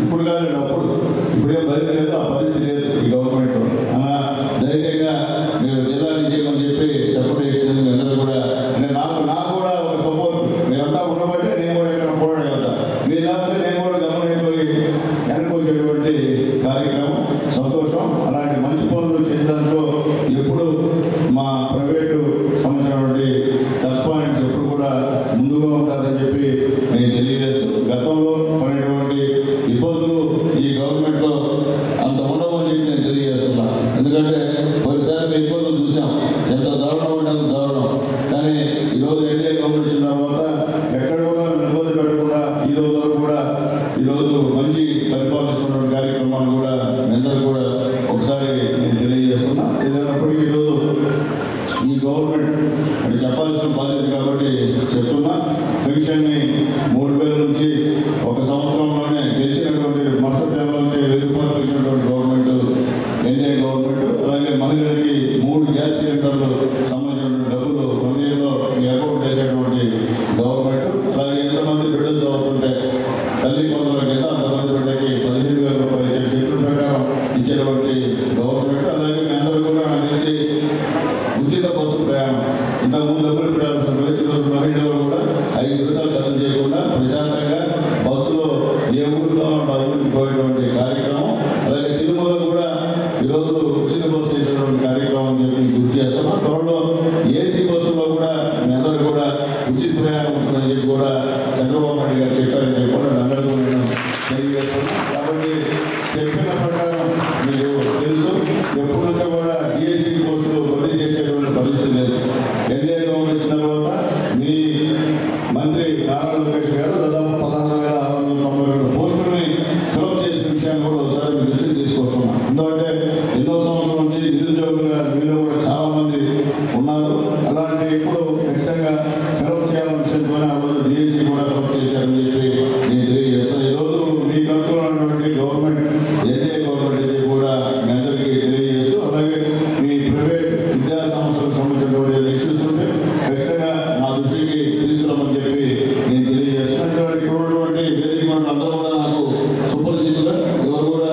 ఇప్పుడు కాదు అప్పుడు, ఇప్పుడే భయం లేదు, ఆ పరిస్థితి లేదు ఈ గవర్నమెంట్లో. అలా ధైర్యంగా మీరు జిల్లాని చేయమని చెప్పి రికమెండేషన్ అందరూ కూడా అంటే నాకు కూడా ఒక సపోర్ట్, మీరంతా ఉన్నబట్టే నేను కూడా ఇక్కడ పోరాడగలుగుతా. మీరు లేకపోతే నేను కూడా గమనమైపోయి వెనకొచ్చేటువంటి కార్యక్రమం సంతోషం. అలాంటి మంచి పనులు చేసేదాంట్లో ఎప్పుడు మా ప్రైవేటు సంబంధించినటువంటి కరస్పాండెంట్స్ ఎప్పుడు కూడా ముందుగా ఉంటారని చెప్పి నేను తెలియజేస్తూ, గతంలో పడినటువంటి ఇబ్బందులు ఈ గవర్నమెంట్లో అంత ఉండవని చెప్పి నేను తెలియజేస్తున్నా. ఎందుకంటే కొన్నిసార్లు ఇబ్బందులు చూసాం, ఎంత దారుణం ఉంటే అంత దారుణం. కానీ ఈరోజు ఎన్డీఏ గవర్నమెంట్ వచ్చిన తర్వాత ఎక్కడ కూడా ఇబ్బంది పెట్టకుండా ఈ రోజు వరకు కూడా ఈరోజు మంచి పరిపాలిస్తున్న కార్యక్రమాన్ని కూడా అందరూ కూడా ఒకసారి నేను తెలియజేస్తున్నా. ఏదైనప్పటికీ ఈరోజు చేశారని చెప్పి నేను తెలియజేస్తాను. ఈరోజు మీకు అనుకూలమైనటువంటి గవర్నమెంట్ ఎన్డీఏ గవర్నమెంట్ అయితే కూడా మీ అందరికీ తెలియజేస్తూ, అలాగే మీ ప్రైవేట్ విద్యా సంస్థలకు సంబంధించినటువంటి ఇష్యూస్ ఉంటే ఖచ్చితంగా నా దృష్టికి తీసుకురామని చెప్పి నేను తెలియజేస్తాను. ఇక్కడ ఉన్నటువంటి వేదిక అందరూ కూడా నాకు సుపరిచితులు, ఎవరు కూడా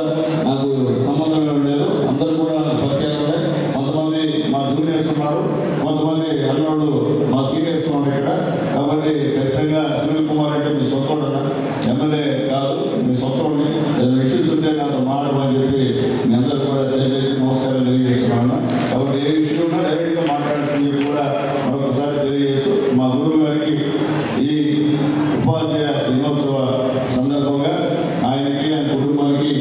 నాకు సంబంధమే ఉండేది, అందరూ కూడా పరిచయాలు ఉన్నాయి. కొంతమంది మా జూనియర్స్ ఉన్నారు, కొంతమంది అన్నోళ్ళు మా సీనియర్స్ ఉన్నారు ఇక్కడ. కాబట్టి ఖచ్చితంగా సునీల్ కుమార్ అంటే మీ సొంత ఎమ్మెల్యే కాదు, మీ సొంతంని ఏదైనా ఇష్యూస్ ఉంటే నాతో మాట్లాడమని చెప్పి మీ అందరూ కూడా నమస్కారం తెలియజేస్తున్నాను. కాబట్టి ఏ ఇష్యూ ఉన్నా డైరెక్ట్గా మాట్లాడాలని చెప్పి కూడా మరొకసారి తెలియజేస్తూ, మా గురువు గారికి ఈ ఉపాధ్యాయ దినోత్సవ సందర్భంగా ఆయనకి, ఆయన కుటుంబానికి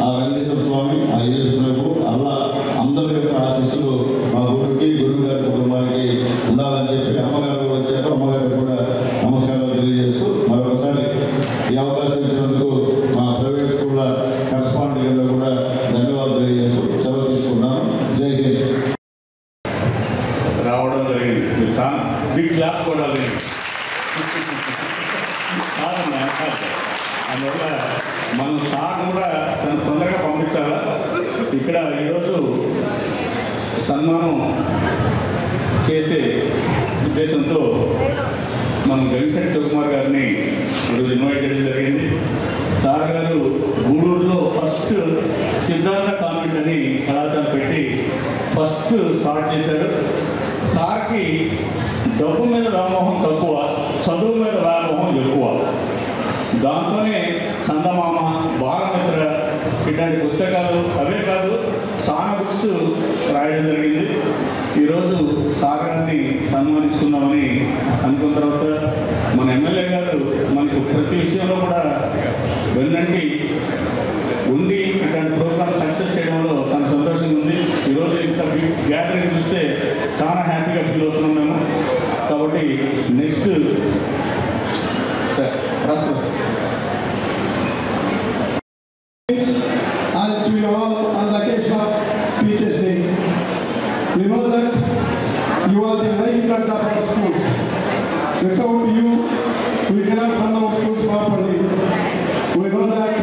ఆ వెంకటేశ్వర స్వామి, ఆ యేసు ప్రభు, అల్లా అందరి యొక్క ఆశీస్సులు మా గురువు గారి కుటుంబానికి ఉండాలని చెప్పి అమ్మగారు వచ్చాక అమ్మగారికి కూడా నమస్కారాలు తెలియజేస్తూ, మరొకసారి ఈ అవకాశం ఇచ్చినందుకు మా ప్రైవేట్ స్కూళ్ళ కరస్పాండెంట్లకు కూడా ధన్యవాదాలు తెలియజేస్తూ సెలవు తీసుకున్నాను. జై హింద్. రావడం జరిగింది, చాలా బిగ్ క్లాప్స్ కూడా అందువల్ల మనం సార్ కూడా చాలా తొందరగా పంపించాలా. ఇక్కడ ఈరోజు సన్మానం చేసే ఉద్దేశంతో మనం గంగిశెట్టి శివకుమార్ గారిని ఈరోజు ఇన్వైట్ చేయడం జరిగింది. సార్ గారు గూడూరులో ఫస్ట్ సిద్ధార్థ కాన్వెంట్ అని కళాశాల పెట్టి ఫస్ట్ స్టార్ట్ చేశారు. సార్కి డబ్బు మీద వ్యామోహం తక్కువ, చదువు మీద వ్యామోహం ఎక్కువ. దాంతోనే చందమామ, బాలమిత్ర ఇట్లాంటి పుస్తకాలు, అవే కాదు చాలా బుక్స్ రాయడం జరిగింది. ఈరోజు సార్ గారిని సన్మానించుకున్నామని అనుకున్న తర్వాత మన ఎమ్మెల్యే గారు మనకు ప్రతి విషయంలో కూడా వెన్నంటి ఉండి ఇట్లాంటి ప్రోగ్రామ్ సక్సెస్ చేయడంలో చాలా సంతోషంగా ఉంది. ఈరోజు ఇంత బిగ్ గ్యాదరింగ్ చూస్తే చాలా హ్యాపీగా ఫీల్ అవుతున్నాం మేము. కాబట్టి next and to you all on the occasion of Teachers' Day. We know that you are the lifeblood of our schools. Without you, we cannot run our schools properly. We know that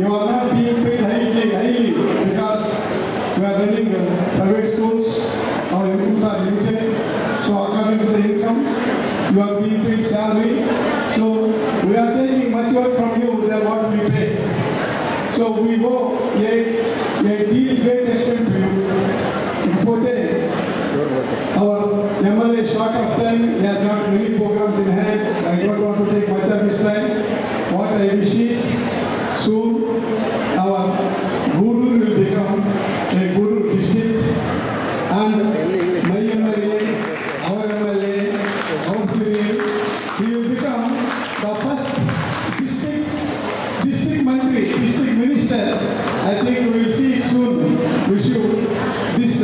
you are not being paid highly because we are running private schools. Our incomes are limited. So according to the income, you are being paid salary. So we are taking much work from you than what we pay. So we go a great extent to you. Our MLA short of time, he has got many programs in hand. I don't want to take much of his time. What I wish is soon our Guduru will become a Guduru district, and my MLA, our MLA, our civil, he will become the first district Mantri, district minister. I think we will see it soon. Wish you this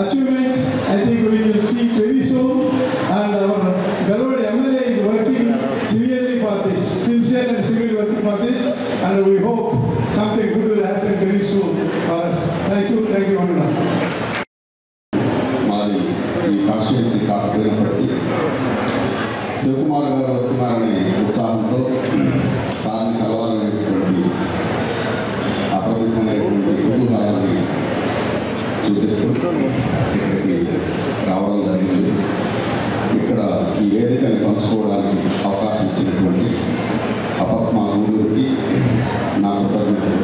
achievement. I think we will see it very soon. And our Galwad MLA is working severely for this, sincere and severely working for this. And we hope something good will happen very soon for us. Thank you, Anna. మాది ఈ constituency కాకపోయినప్పటికీ Shivakumar గారు వస్తున్నారనే ఉత్సాహంతో సార్ని కలవాలనేటువంటి అపరిమితమైనటువంటి కుతూహలాన్ని చూపిస్తూ ఇక్కడికి రావడం జరిగింది. ఇక్కడ ఈ వేదికని పంచుకోవడానికి అవకాశం ఇచ్చినటువంటి అపస్మా గురువుకి నా కృతజ్ఞతలు.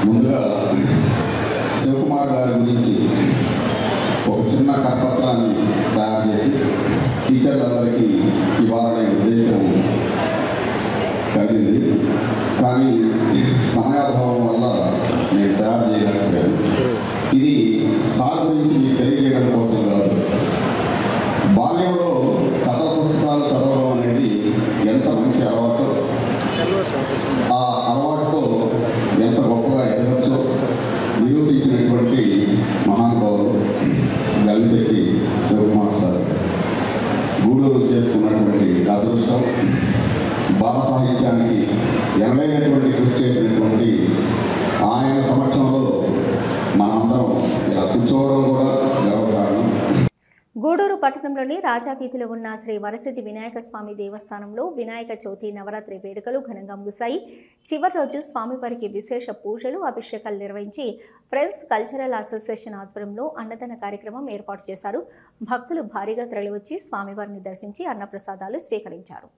ముందుగా శివకుమార్ గారి గురించి ఒక చిన్న కరపత్రాన్ని తయారు చేసి టీచర్లందరికీ ఇవ్వాలనే ఉద్దేశం కలిగింది. కానీ సమయాభావం వల్ల నేను తయారు చేయలేకపోయాను. ఇది సార్ గురించి మీకు తెలియజేయడం కోసం కాదు. బాల్యంలో కథ పుస్తకాలు చదవడం అనేది ఎంత మంచి అలవాటు, ఆ అలవాటుతో ఎంత గొప్పగా ఎదగచ్చో నిరూపించినటువంటి మహానుభావులు గంగిశెట్టి శివకుమార్ సార్. గూడూరు చేసుకున్నటువంటి అదృష్టం, బాల సాహిత్యానికి ఎనలేనటువంటి కృషి చేసినటువంటి ఆయన సమక్షంలో మనందరం ఇలా కూర్చోవడం కూడా గర్వకారణం. గూడూరు పట్టణంలోని రాజావీధిలో ఉన్న శ్రీ వరసిద్ధి వినాయక స్వామి దేవస్థానంలో వినాయక చవితి నవరాత్రి వేడుకలు ఘనంగా ముగిశాయి. చివరి రోజు స్వామివారికి విశేష పూజలు, అభిషేకాలు నిర్వహించి ఫ్రెండ్స్ కల్చరల్ అసోసియేషన్ ఆధ్వర్యంలో అన్నదాన కార్యక్రమం ఏర్పాటు చేశారు. భక్తులు భారీగా తరలివచ్చి స్వామివారిని దర్శించి అన్నప్రసాదాలు స్వీకరించారు.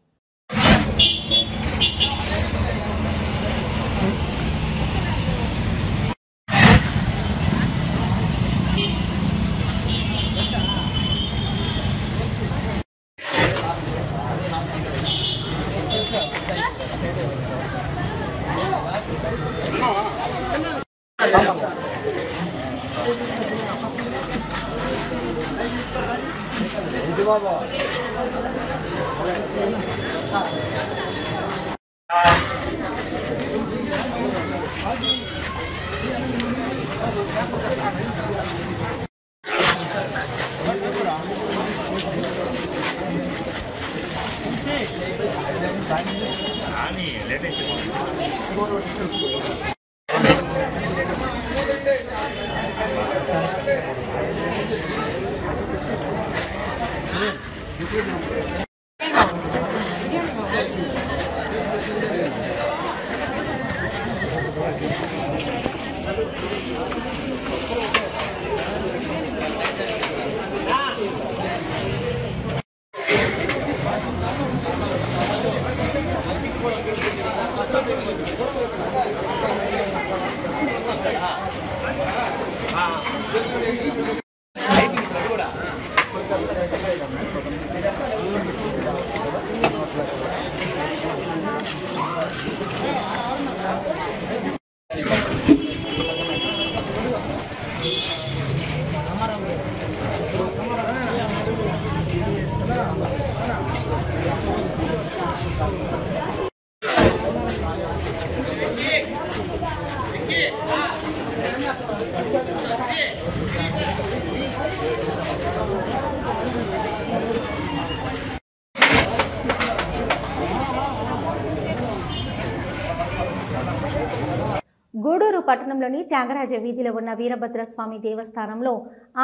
గూడూరు పట్టణంలోని త్యాగరాజ వీధిలో ఉన్న వీరభద్రస్వామి దేవస్థానంలో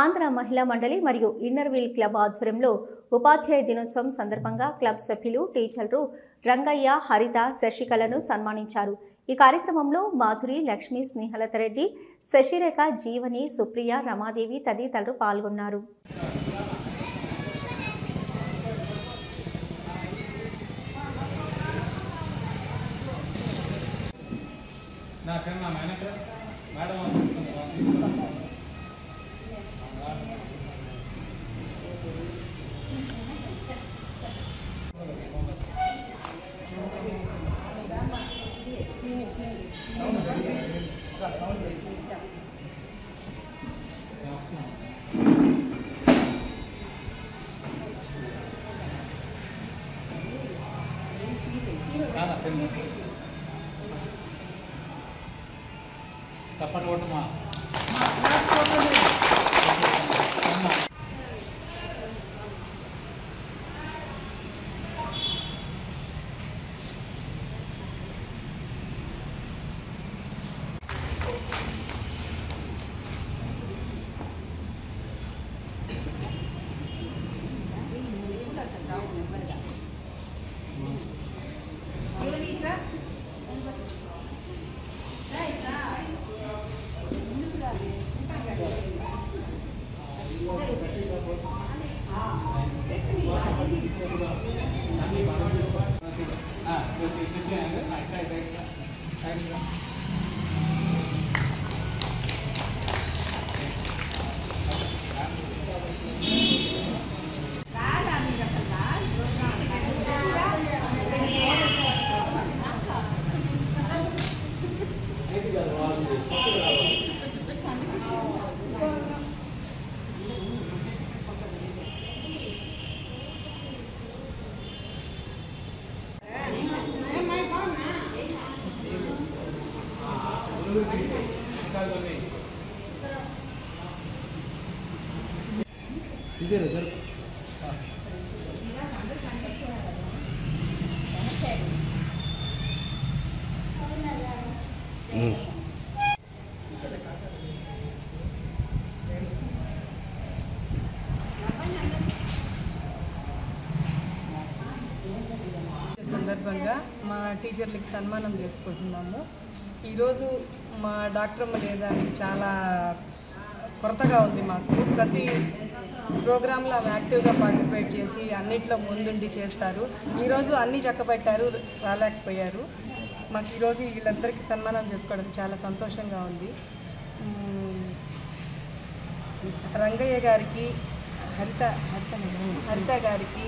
ఆంధ్ర మహిళా మండలి మరియు ఇన్నర్ వీల్ క్లబ్ ఆధ్వర్యంలో ఉపాధ్యాయ దినోత్సవం సందర్భంగా క్లబ్ సభ్యులు, టీచర్లు రంగయ్య, హరిత, శశికళను సన్మానించారు. ఈ కార్యక్రమంలో మాధురి, లక్ష్మి, స్నేహలత రెడ్డి, శశిరేఖ, జీవని, సుప్రియ, రమాదేవి తదితరులు పాల్గొన్నారు. మా టీచర్లకి సన్మానం చేసుకుంటున్నాము. ఈరోజు మా డాక్టరమ్మ లేదానికి చాలా కొరతగా ఉంది మాకు. ప్రతి ప్రోగ్రాంలో ఆమె యాక్టివ్గా పార్టిసిపేట్ చేసి అన్నిట్లో ముందుండి చేస్తారు. ఈరోజు అన్నీ చక్కబెట్టారు, రాలేకపోయారు. మాకు ఈరోజు వీళ్ళందరికీ సన్మానం చేసుకోవడం చాలా సంతోషంగా ఉంది. రంగయ్య గారికి, హరిత గారికి,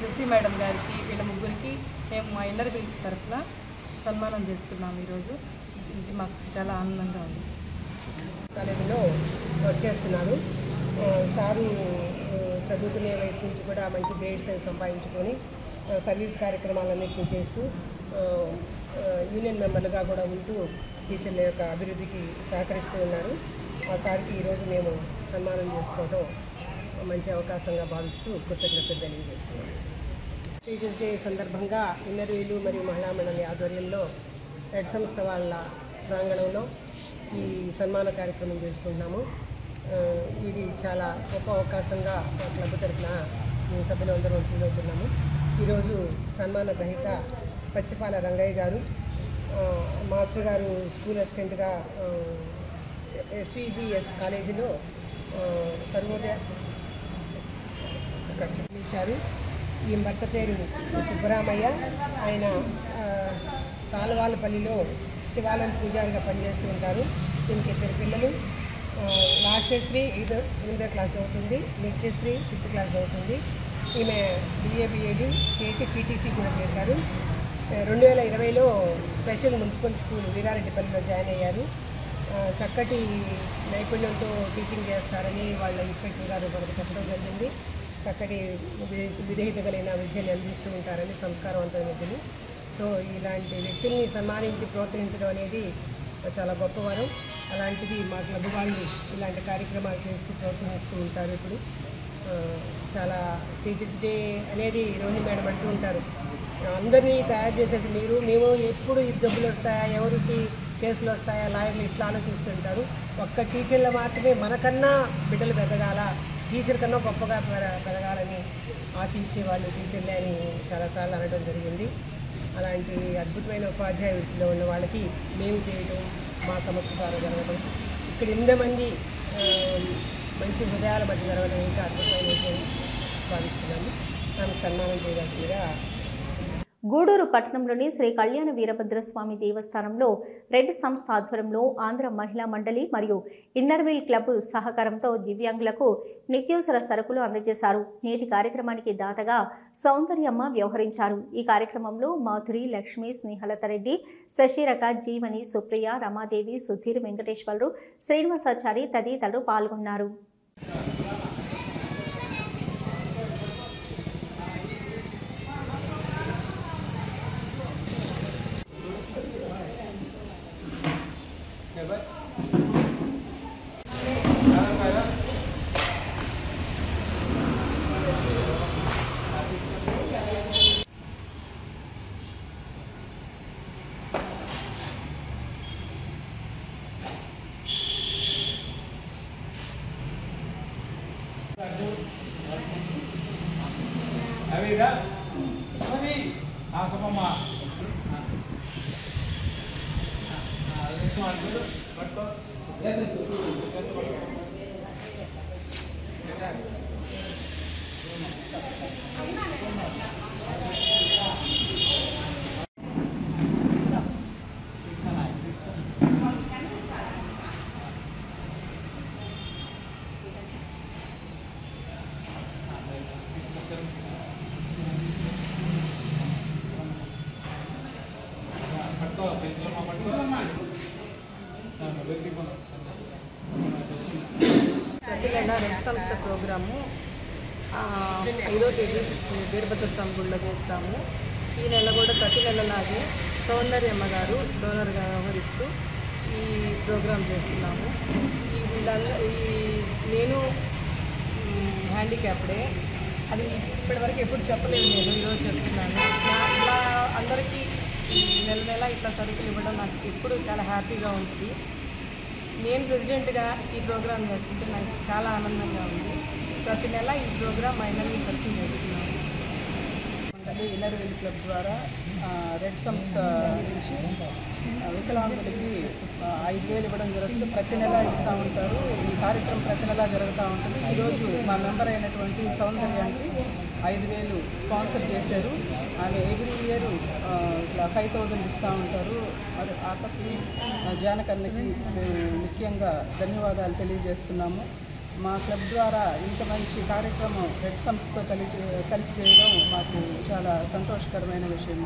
శశి మేడం గారికి, వీళ్ళ ముగ్గురికి మేము మా ఇంటర్వ్యూ తరఫున సన్మానం చేసుకున్నాము. ఈరోజు ఇది మాకు చాలా ఆనందంగా ఉంది. కాలేజీలో వర్క్ చేస్తున్నారు. సారు చదువుకునే వయసు నుంచి కూడా మంచి గ్రేడ్స్ సంపాదించుకొని సర్వీస్ కార్యక్రమాలన్నింటినీ చేస్తూ యూనియన్ మెంబర్లుగా కూడా ఉంటూ టీచర్ల యొక్క అభివృద్ధికి సహకరిస్తూ ఉన్నారు. ఆ సార్కి ఈరోజు మేము సన్మానం చేసుకోవడం మంచి అవకాశంగా భావిస్తూ కృతజ్ఞతలు తెలియజేస్తున్నాము. టీచర్స్ డే సందర్భంగా ఇంటర్వ్యూలు మరియు మహిళా మండలి ఆధ్వర్యంలో రెడ్ సంస్థ వాళ్ళ ప్రాంగణంలో ఈ సన్మాన కార్యక్రమం చేసుకుంటున్నాము. ఇది చాలా గొప్ప అవకాశంగా మా క్లబ్ తరఫున మేము సభ్యులందరూ ఫీల్ అవుతున్నాము. ఈరోజు సన్మాన గ్రహీత పచ్చిపాల రంగయ్య గారు, మాస్టర్ గారు స్కూల్ అసిస్టెంట్గా SVGS కాలేజీలో సర్వోదయ ఇచ్చారు. ఈ భర్త పేరు సుబ్బరామయ్య. ఆయన తాళవాలపల్లిలో శివాలయం పూజారిగా పనిచేస్తూ ఉంటారు. దీనికి 2 పిల్లలు. లాస్యశ్రీ 8వ క్లాస్ చదువుతుంది, నిత్యశ్రీ 5th క్లాస్ చదువుతుంది. ఈమె BA BEd చేసి TTC కూడా చేశారు. 2020లో స్పెషల్ మున్సిపల్ స్కూల్ వీరారెడ్డిపల్లిలో జాయిన్ అయ్యారు. చక్కటి నైపుణ్యంతో టీచింగ్ చేస్తారని వాళ్ళ ఇన్స్పెక్టర్ గారు మనకు చెప్పడం జరిగింది. చక్కటి విధేయత కలిగిన విద్యను అందిస్తూ ఉంటారని, సంస్కారవంతమైన విద్యను. సో ఇలాంటి వ్యక్తుల్ని సన్మానించి ప్రోత్సహించడం అనేది చాలా గొప్పవారం. అలాంటిది మా క్లబ్ వాళ్ళు ఇలాంటి కార్యక్రమాలు చేస్తూ ప్రోత్సహిస్తూ ఉంటారు. ఇప్పుడు చాలా టీచర్స్ డే అనేది రోహిణి మేడం అంటూ ఉంటారు, అందరినీ తయారు చేసేది మీరు, మేము ఎప్పుడు జబ్బులు వస్తాయా, ఎవరికి కేసులు వస్తాయా, లాయర్లు ఇట్లా ఆలోచిస్తుంటారు. ఒక్క టీచర్లు మాత్రమే మనకన్నా బిడ్డలు పెరగాల, టీచర్ కన్నా గొప్పగా పెరగాలని ఆశించే వాళ్ళు టీచర్లే అని చాలాసార్లు అనడం జరిగింది. అలాంటి అద్భుతమైన ఉపాధ్యాయ వృత్తిలో ఉన్న వాళ్ళకి మేము చేయడం, మా సంస్థ ద్వారా జరగడం, ఇక్కడ 8 మంది మంచి హృదయాల మధ్య జరగడం ఇంకా అద్భుతమైన విషయం భావిస్తున్నాము. ఆమెకు సన్మానం చేయవలసిందిగా. గూడూరు పట్టణంలోని శ్రీ కళ్యాణ వీరభద్రస్వామి దేవస్థానంలో రెడ్ సంస్థ ఆధ్వర్యంలో ఆంధ్ర మహిళా మండలి మరియు ఇన్నర్వీల్ క్లబ్ సహకారంతో దివ్యాంగులకు నిత్యావసర సరుకులు అందజేశారు. నేటి కార్యక్రమానికి దాతగా సౌందర్యమ్మ వ్యవహరించారు. ఈ కార్యక్రమంలో మాధురి, లక్ష్మి, స్నేహలత రెడ్డి, శశిరక, జీవని, సుప్రియ, రమాదేవి, సుధీర్, వెంకటేశ్వరరావు, శ్రీనివాసాచారి తదితరులు పాల్గొన్నారు. ప్రతి నెల రెడ్ సంస్థ ప్రోగ్రాము 5వ తేదీ వీరభద్రస్వామి గుడిలో చేస్తాము. ఈ నెల కూడా ప్రతి నెలలాగే సౌందర్యమ్మ గారు డోనర్గా వ్యవహరిస్తూ ఈ ప్రోగ్రాం చేస్తున్నాము. నేను హ్యాండిక్యాప్డే, అది ఇప్పటివరకు ఎప్పుడు చెప్పలేదు, నేను ఈరోజు చెప్తున్నాను. ఇలా అందరికీ నెల నెల ఇట్లా సరుకులు ఇవ్వడం నాకు ఎప్పుడు చాలా హ్యాపీగా ఉంటుంది. నేను ప్రెసిడెంట్గా ఈ ప్రోగ్రాం చేస్తుంటే నాకు చాలా ఆనందంగా ఉంది. ప్రతి నెల ఈ ప్రోగ్రాం మహిళల్ని పరిచయం చేస్తున్నాను. ఇన్నర్వీల్ క్లబ్ ద్వారా రెడ్ సంస్థ నుంచి వికలాంగులకి 5,000 ఇవ్వడం జరుగుతుంది. ప్రతి నెల ఇస్తూ ఉంటారు. ఈ కార్యక్రమం ప్రతి నెల జరుగుతూ ఉంటుంది. ఈరోజు మా మెంబర్ అయినటువంటి సౌందర్యానికి 5,000 స్పాన్సర్ చేశారు. ఆమె ఎవ్రీ ఇయర్ ఇట్లా 5,000 ఇస్తూ ఉంటారు. మరి ఆతకి జానకన్నకి మేము ముఖ్యంగా ధన్యవాదాలు తెలియజేస్తున్నాము. మా క్లబ్ ద్వారా ఇంత మంచి కార్యక్రమం రెడ్ సంస్థతో కలిసి చేయడం మాకు చాలా సంతోషకరమైన విషయం.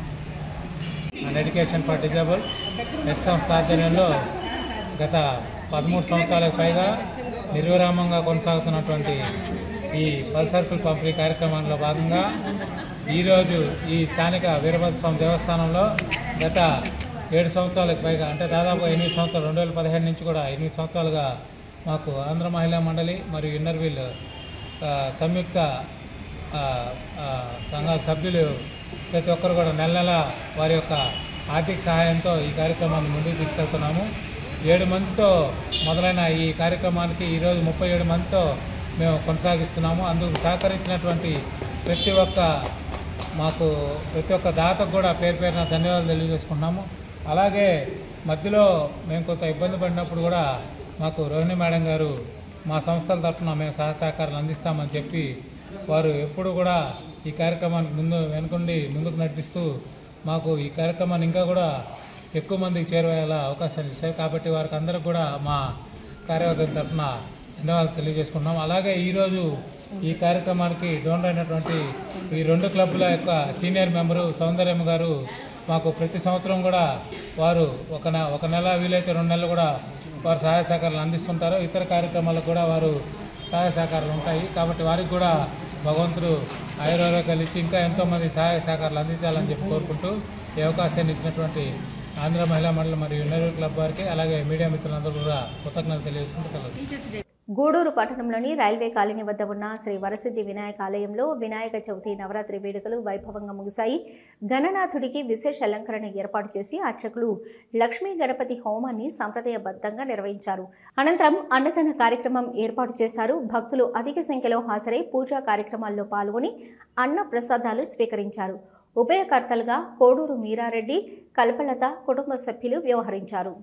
ఎడ్యుకేషన్ ఫర్ డిజేబుల్ రెడ్ సంస్థ ఆధ్వర్యంలో గత 13 సంవత్సరాలకు పైగా నిర్విరామంగా కొనసాగుతున్నటువంటి ఈ పల్స్ సర్కిల్ పంపిణీ కార్యక్రమంలో భాగంగా ఈరోజు ఈ స్థానిక వీరభద్రస్వామి దేవస్థానంలో గత 7 సంవత్సరాలకు పైగా అంటే దాదాపు 8 సంవత్సరాలు 2015 నుంచి కూడా 8 సంవత్సరాలుగా మాకు ఆంధ్ర మహిళా మండలి మరియు ఇన్నర్వీల్ సంయుక్త సంఘాల సభ్యులు ప్రతి ఒక్కరు కూడా నెల నెల వారి యొక్క ఆర్థిక సహాయంతో ఈ కార్యక్రమాన్ని ముందుకు తీసుకెళ్తున్నాము. 7 మందితో మొదలైన ఈ కార్యక్రమానికి ఈరోజు 37 మందితో మేము కొనసాగిస్తున్నాము. అందుకు సహకరించినటువంటి ప్రతి ఒక్క దాతకు కూడా పేరున ధన్యవాదాలు తెలియజేసుకుంటున్నాము. అలాగే మధ్యలో మేము కొంత ఇబ్బంది పడినప్పుడు కూడా మాకు రోహిణి మేడం గారు మా సంస్థల తరఫున మేము సహకారాలు అందిస్తామని చెప్పి వారు ఎప్పుడు కూడా ఈ కార్యక్రమానికి వెనుకుండి ముందుకు నడిపిస్తూ మాకు ఈ కార్యక్రమాన్ని ఇంకా కూడా ఎక్కువ మందికి చేరువయ్యేలా అవకాశాలు ఇస్తాయి. కాబట్టి వారికి అందరికి కూడా మా కార్యవర్గం తరఫున ధన్యవాదాలు తెలియజేసుకుంటున్నాం. అలాగే ఈరోజు ఈ కార్యక్రమానికి డోనర్ అయినటువంటి ఈ 2 క్లబ్ల యొక్క సీనియర్ మెంబరు సౌందర్యమ్మ గారు మాకు ప్రతి సంవత్సరం కూడా వారు ఒక నెల వీలైతే 2 నెలలు కూడా వారు సహాయ సహకారాలు అందిస్తుంటారు. ఇతర కార్యక్రమాలకు కూడా వారు సహాయ సహకారాలు ఉంటాయి. కాబట్టి వారికి కూడా భగవంతుడు ఆయుర్వేదాలు ఇచ్చి ఇంకా ఎంతోమంది సహాయ సహకారాలు అందించాలని చెప్పి కోరుకుంటూ ఈ అవకాశాన్ని ఇచ్చినటువంటి ఆంధ్ర మహిళా మండలి మరియు ఇన్నర్వీల్ క్లబ్ వారికి అలాగే మీడియా మిత్రులందరూ కూడా కృతజ్ఞతలు తెలియజేసుకుంటూ గూడూరు పట్టణంలోని రైల్వే కాలనీ వద్ద ఉన్న శ్రీ వరసిద్ధి వినాయక ఆలయంలో వినాయక చవితి నవరాత్రి వేడుకలు వైభవంగా ముగిశాయి. గణనాథుడికి విశేష అలంకరణ ఏర్పాటు చేసి అర్చకులు లక్ష్మీ గణపతి హోమాన్ని సంప్రదాయబద్ధంగా నిర్వహించారు. అనంతరం అన్నదాన కార్యక్రమం ఏర్పాటు చేశారు. భక్తులు అధిక సంఖ్యలో హాజరై పూజా కార్యక్రమాల్లో పాల్గొని అన్న ప్రసాదాలు స్వీకరించారు. ఉభయకర్తలుగా కోడూరు మీరారెడ్డి, కల్పలత కుటుంబ సభ్యులు వ్యవహరించారు.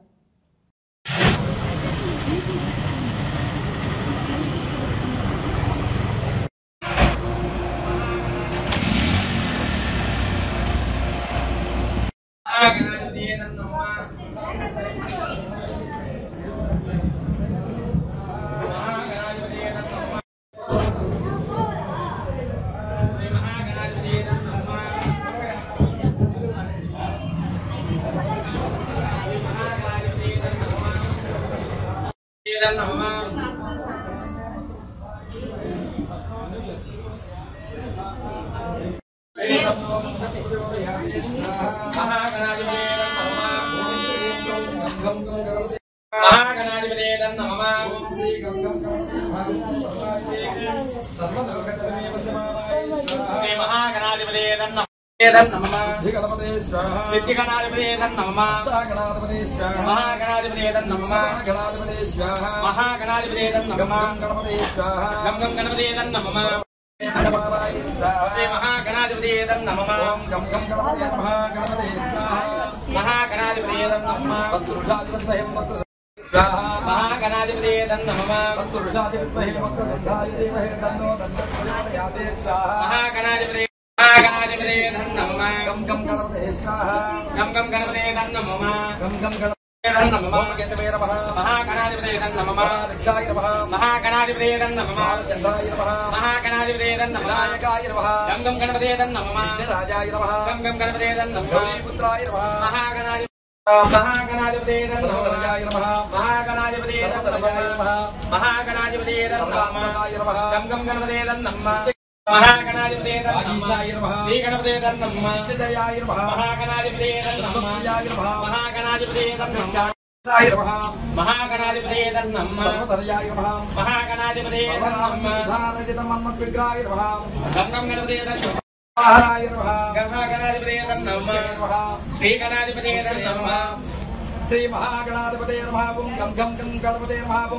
శ్రీ మహాగణాధిపతే నమః. గం గం గం గణపతే నమః.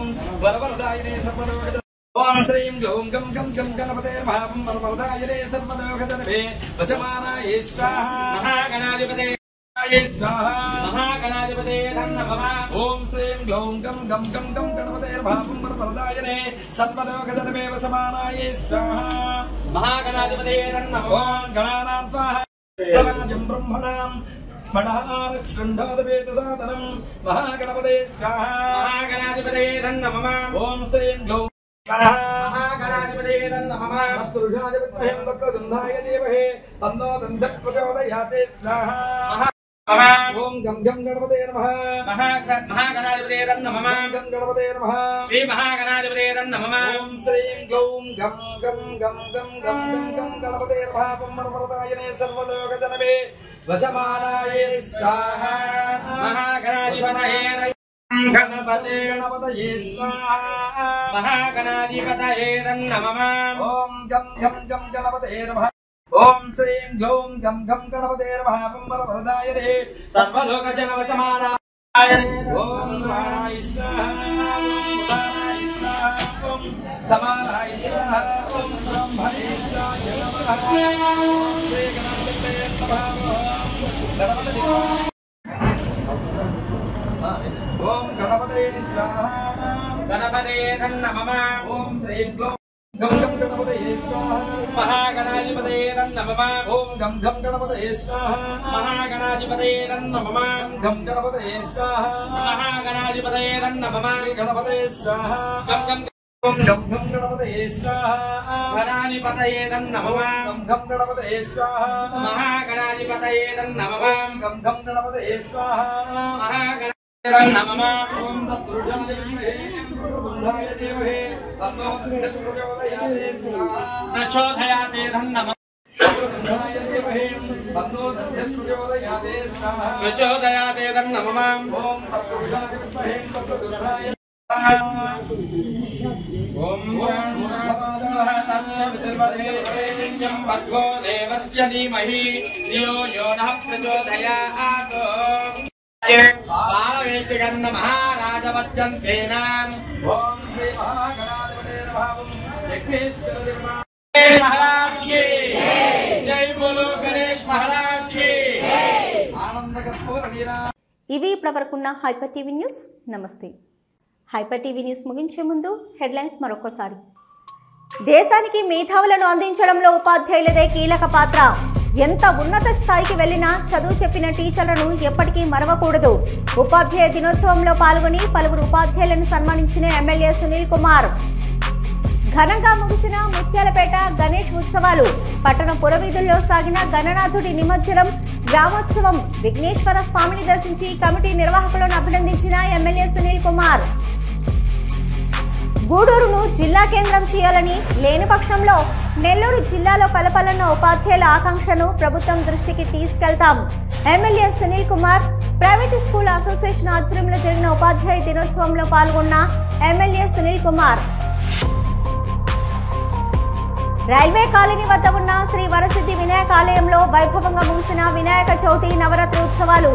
వరవరదాయినే సర్వలోక ఓం శ్రీం గ్లౌం గం గం గం గణపతే మహాం వరవరదాయనే సర్వలోకజనమే వశమానాయ స్వాహా మహాగణాధిపతయే స్వాహా మహాగణాధిపతయే నమః ఓం శ్రీం గ్లౌం గం గం గం గం గణపతే మహాం వరవరదాయనే సర్వలోకజనమే వశమానాయ స్వాహా మహాగణాధిపతయే నమః ఓం గణానాం స్వాహా బ్రహ్మణాం మణారశృండాదవేదసాదనం మహాగణపతయే స్వాహా మహాగణాధిపతయే నమః ఓం శ్రీం గ్లౌం మహాగణాధిపతయే నమః పురుషాయ విద్మహే వక్రతుండాయ ధీమహి తన్నో దంతః ప్రచోదయాతే స్వాహా ఓం గం గం గణపతయే నమః మహాగణాధిపతయే నమః గం గణపతయే నమః శ్రీ మహాగణాధిపతయే నమః ఓం శ్రీం గ్లౌం గం గం గం గం గం గం గణపతయే నమః పరమవరదాయనే సర్వలోకజనమే వశమానాయ స్వాహా మహాగణాధిపతయే గణపతయే స్వాహా మహాగణాధిపతయే నమః ఓం గం గం గం గణపతయే నమః ఓం శ్రీం గ్లౌం గం గం గణపతయే నమః పరమవరదాయనే సర్వలోకజనవశమానాయ ఓం నారాయ స్వాహా నారాయ స్వాహా ఓం సమానాయ స్వాహా ఓం బ్రహ్మణే స్వాహా నమః ఓం శ్రీ గణపతయే నమః ఓం గణపతయే స్వాహా గణపతయే నమః ఓం శ్రీం గ్లౌం గం గం గణపతయే స్వాహా మహాగణాధిపతయే నమః ఓం గం గం గణపతయే స్వాహా మహాగణాధిపతయే నమః గం గణపతయే స్వాహా మహాగణాధిపతయే నమః గణపతయే స్వాహా గం గం ఓం గం గం గణపతయే స్వాహా గణాధిపతయే నమః గం గం గణపతయే స్వాహా మహాగణాధిపతయే నమః గం గం గణపతయే స్వాహా మహాగణాధిపతయే నమః ఓం తత్పురుషాయ విద్మహే వక్రతుండాయ ధీమహి తన్నో దంతః ప్రచోదయాతే స్వాహా ప్రచోదయాతే నమః వక్రతుండాయ ధీమహి తన్నో దంతః ప్రచోదయాతే స్వాహా ప్రచోదయాతే నమః ఓం తత్పురుషాయ విద్మహే వక్రతుండాయ ఓం భూర్భువః తత్సవితుర్వరేణ్యం భర్గో దేవస్య ధీమహి ధియో యో నః ప్రచోదయాత్ బాలవేష్టిగన్న మహారాజవచ్చంతేనాం ఓం శ్రీ మహాగణాధిపతయే నమః యజ్ఞేశ్వర గణేష్ మహారాజ్ కి జై బోలో గణేష్ మహారాజ్ కి ఆనంద కర్పూర వీరా. ఇవి ఇప్పటివరకున్న హైపర్ టీవీ న్యూస్. నమస్తే. హైపర్ టీవీ న్యూస్ ముగించే ముందు హెడ్లైన్స్ మరొకసారి. దేశానికి మేధావులను అందించడంలో ఉపాధ్యాయులదే కీలక పాత్ర. ఎంత ఉన్నత స్థాయికి వెళ్లినా చదువు చెప్పిన టీచర్లను ఎప్పటికీ మరవకూడదు. ఉపాధ్యాయ దినోత్సవంలో పాల్గొని పలువురు ఉపాధ్యాయులను సన్మానించిన ఎమ్మెల్యే సునీల్ కుమార్. ఘనంగా ముగిసిన ముత్యాలపేట గణేష్ ఉత్సవాలు. పట్టణ పురవీధుల్లో సాగిన గణనాథుడి నిమజ్జనం, గ్రామోత్సవం. విఘ్నేశ్వర స్వామిని దర్శించి కమిటీ నిర్వాహకులను అభినందించిన ఎమ్మెల్యే సునీల్ కుమార్. గూడూరును జిల్లా కేంద్రం చేయాలని, లేని పక్షంలో నెల్లూరు జిల్లాలో కలపాలన్న ఉపాధ్యాయుల ఆకాంక్షను ప్రభుత్వం దృష్టికి తీసుకెళ్తాం. MLA Sunil Kumar. Private school association ఆధ్వర్యంలో జరిగిన ఉపాధ్యాయ దినోత్సవంలో పాల్గొన్న MLA Sunil Kumar. Railway colony వద్ద ఉన్న శ్రీ వరసిద్ధి వినాయక ఆలయంలో వైభవంగా ముగిసిన వినాయక చవితి నవరాత్రి ఉత్సవాలు.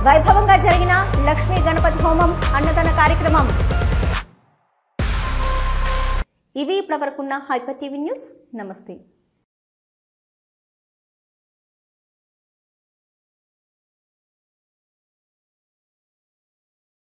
వైభవంగా జరిగిన లక్ష్మీ గణపతి హోమం, అన్నదాన కార్యక్రమం. ఇవి ఇప్పటివరకున్న హైపర్ టీవీ న్యూస్. నమస్తే.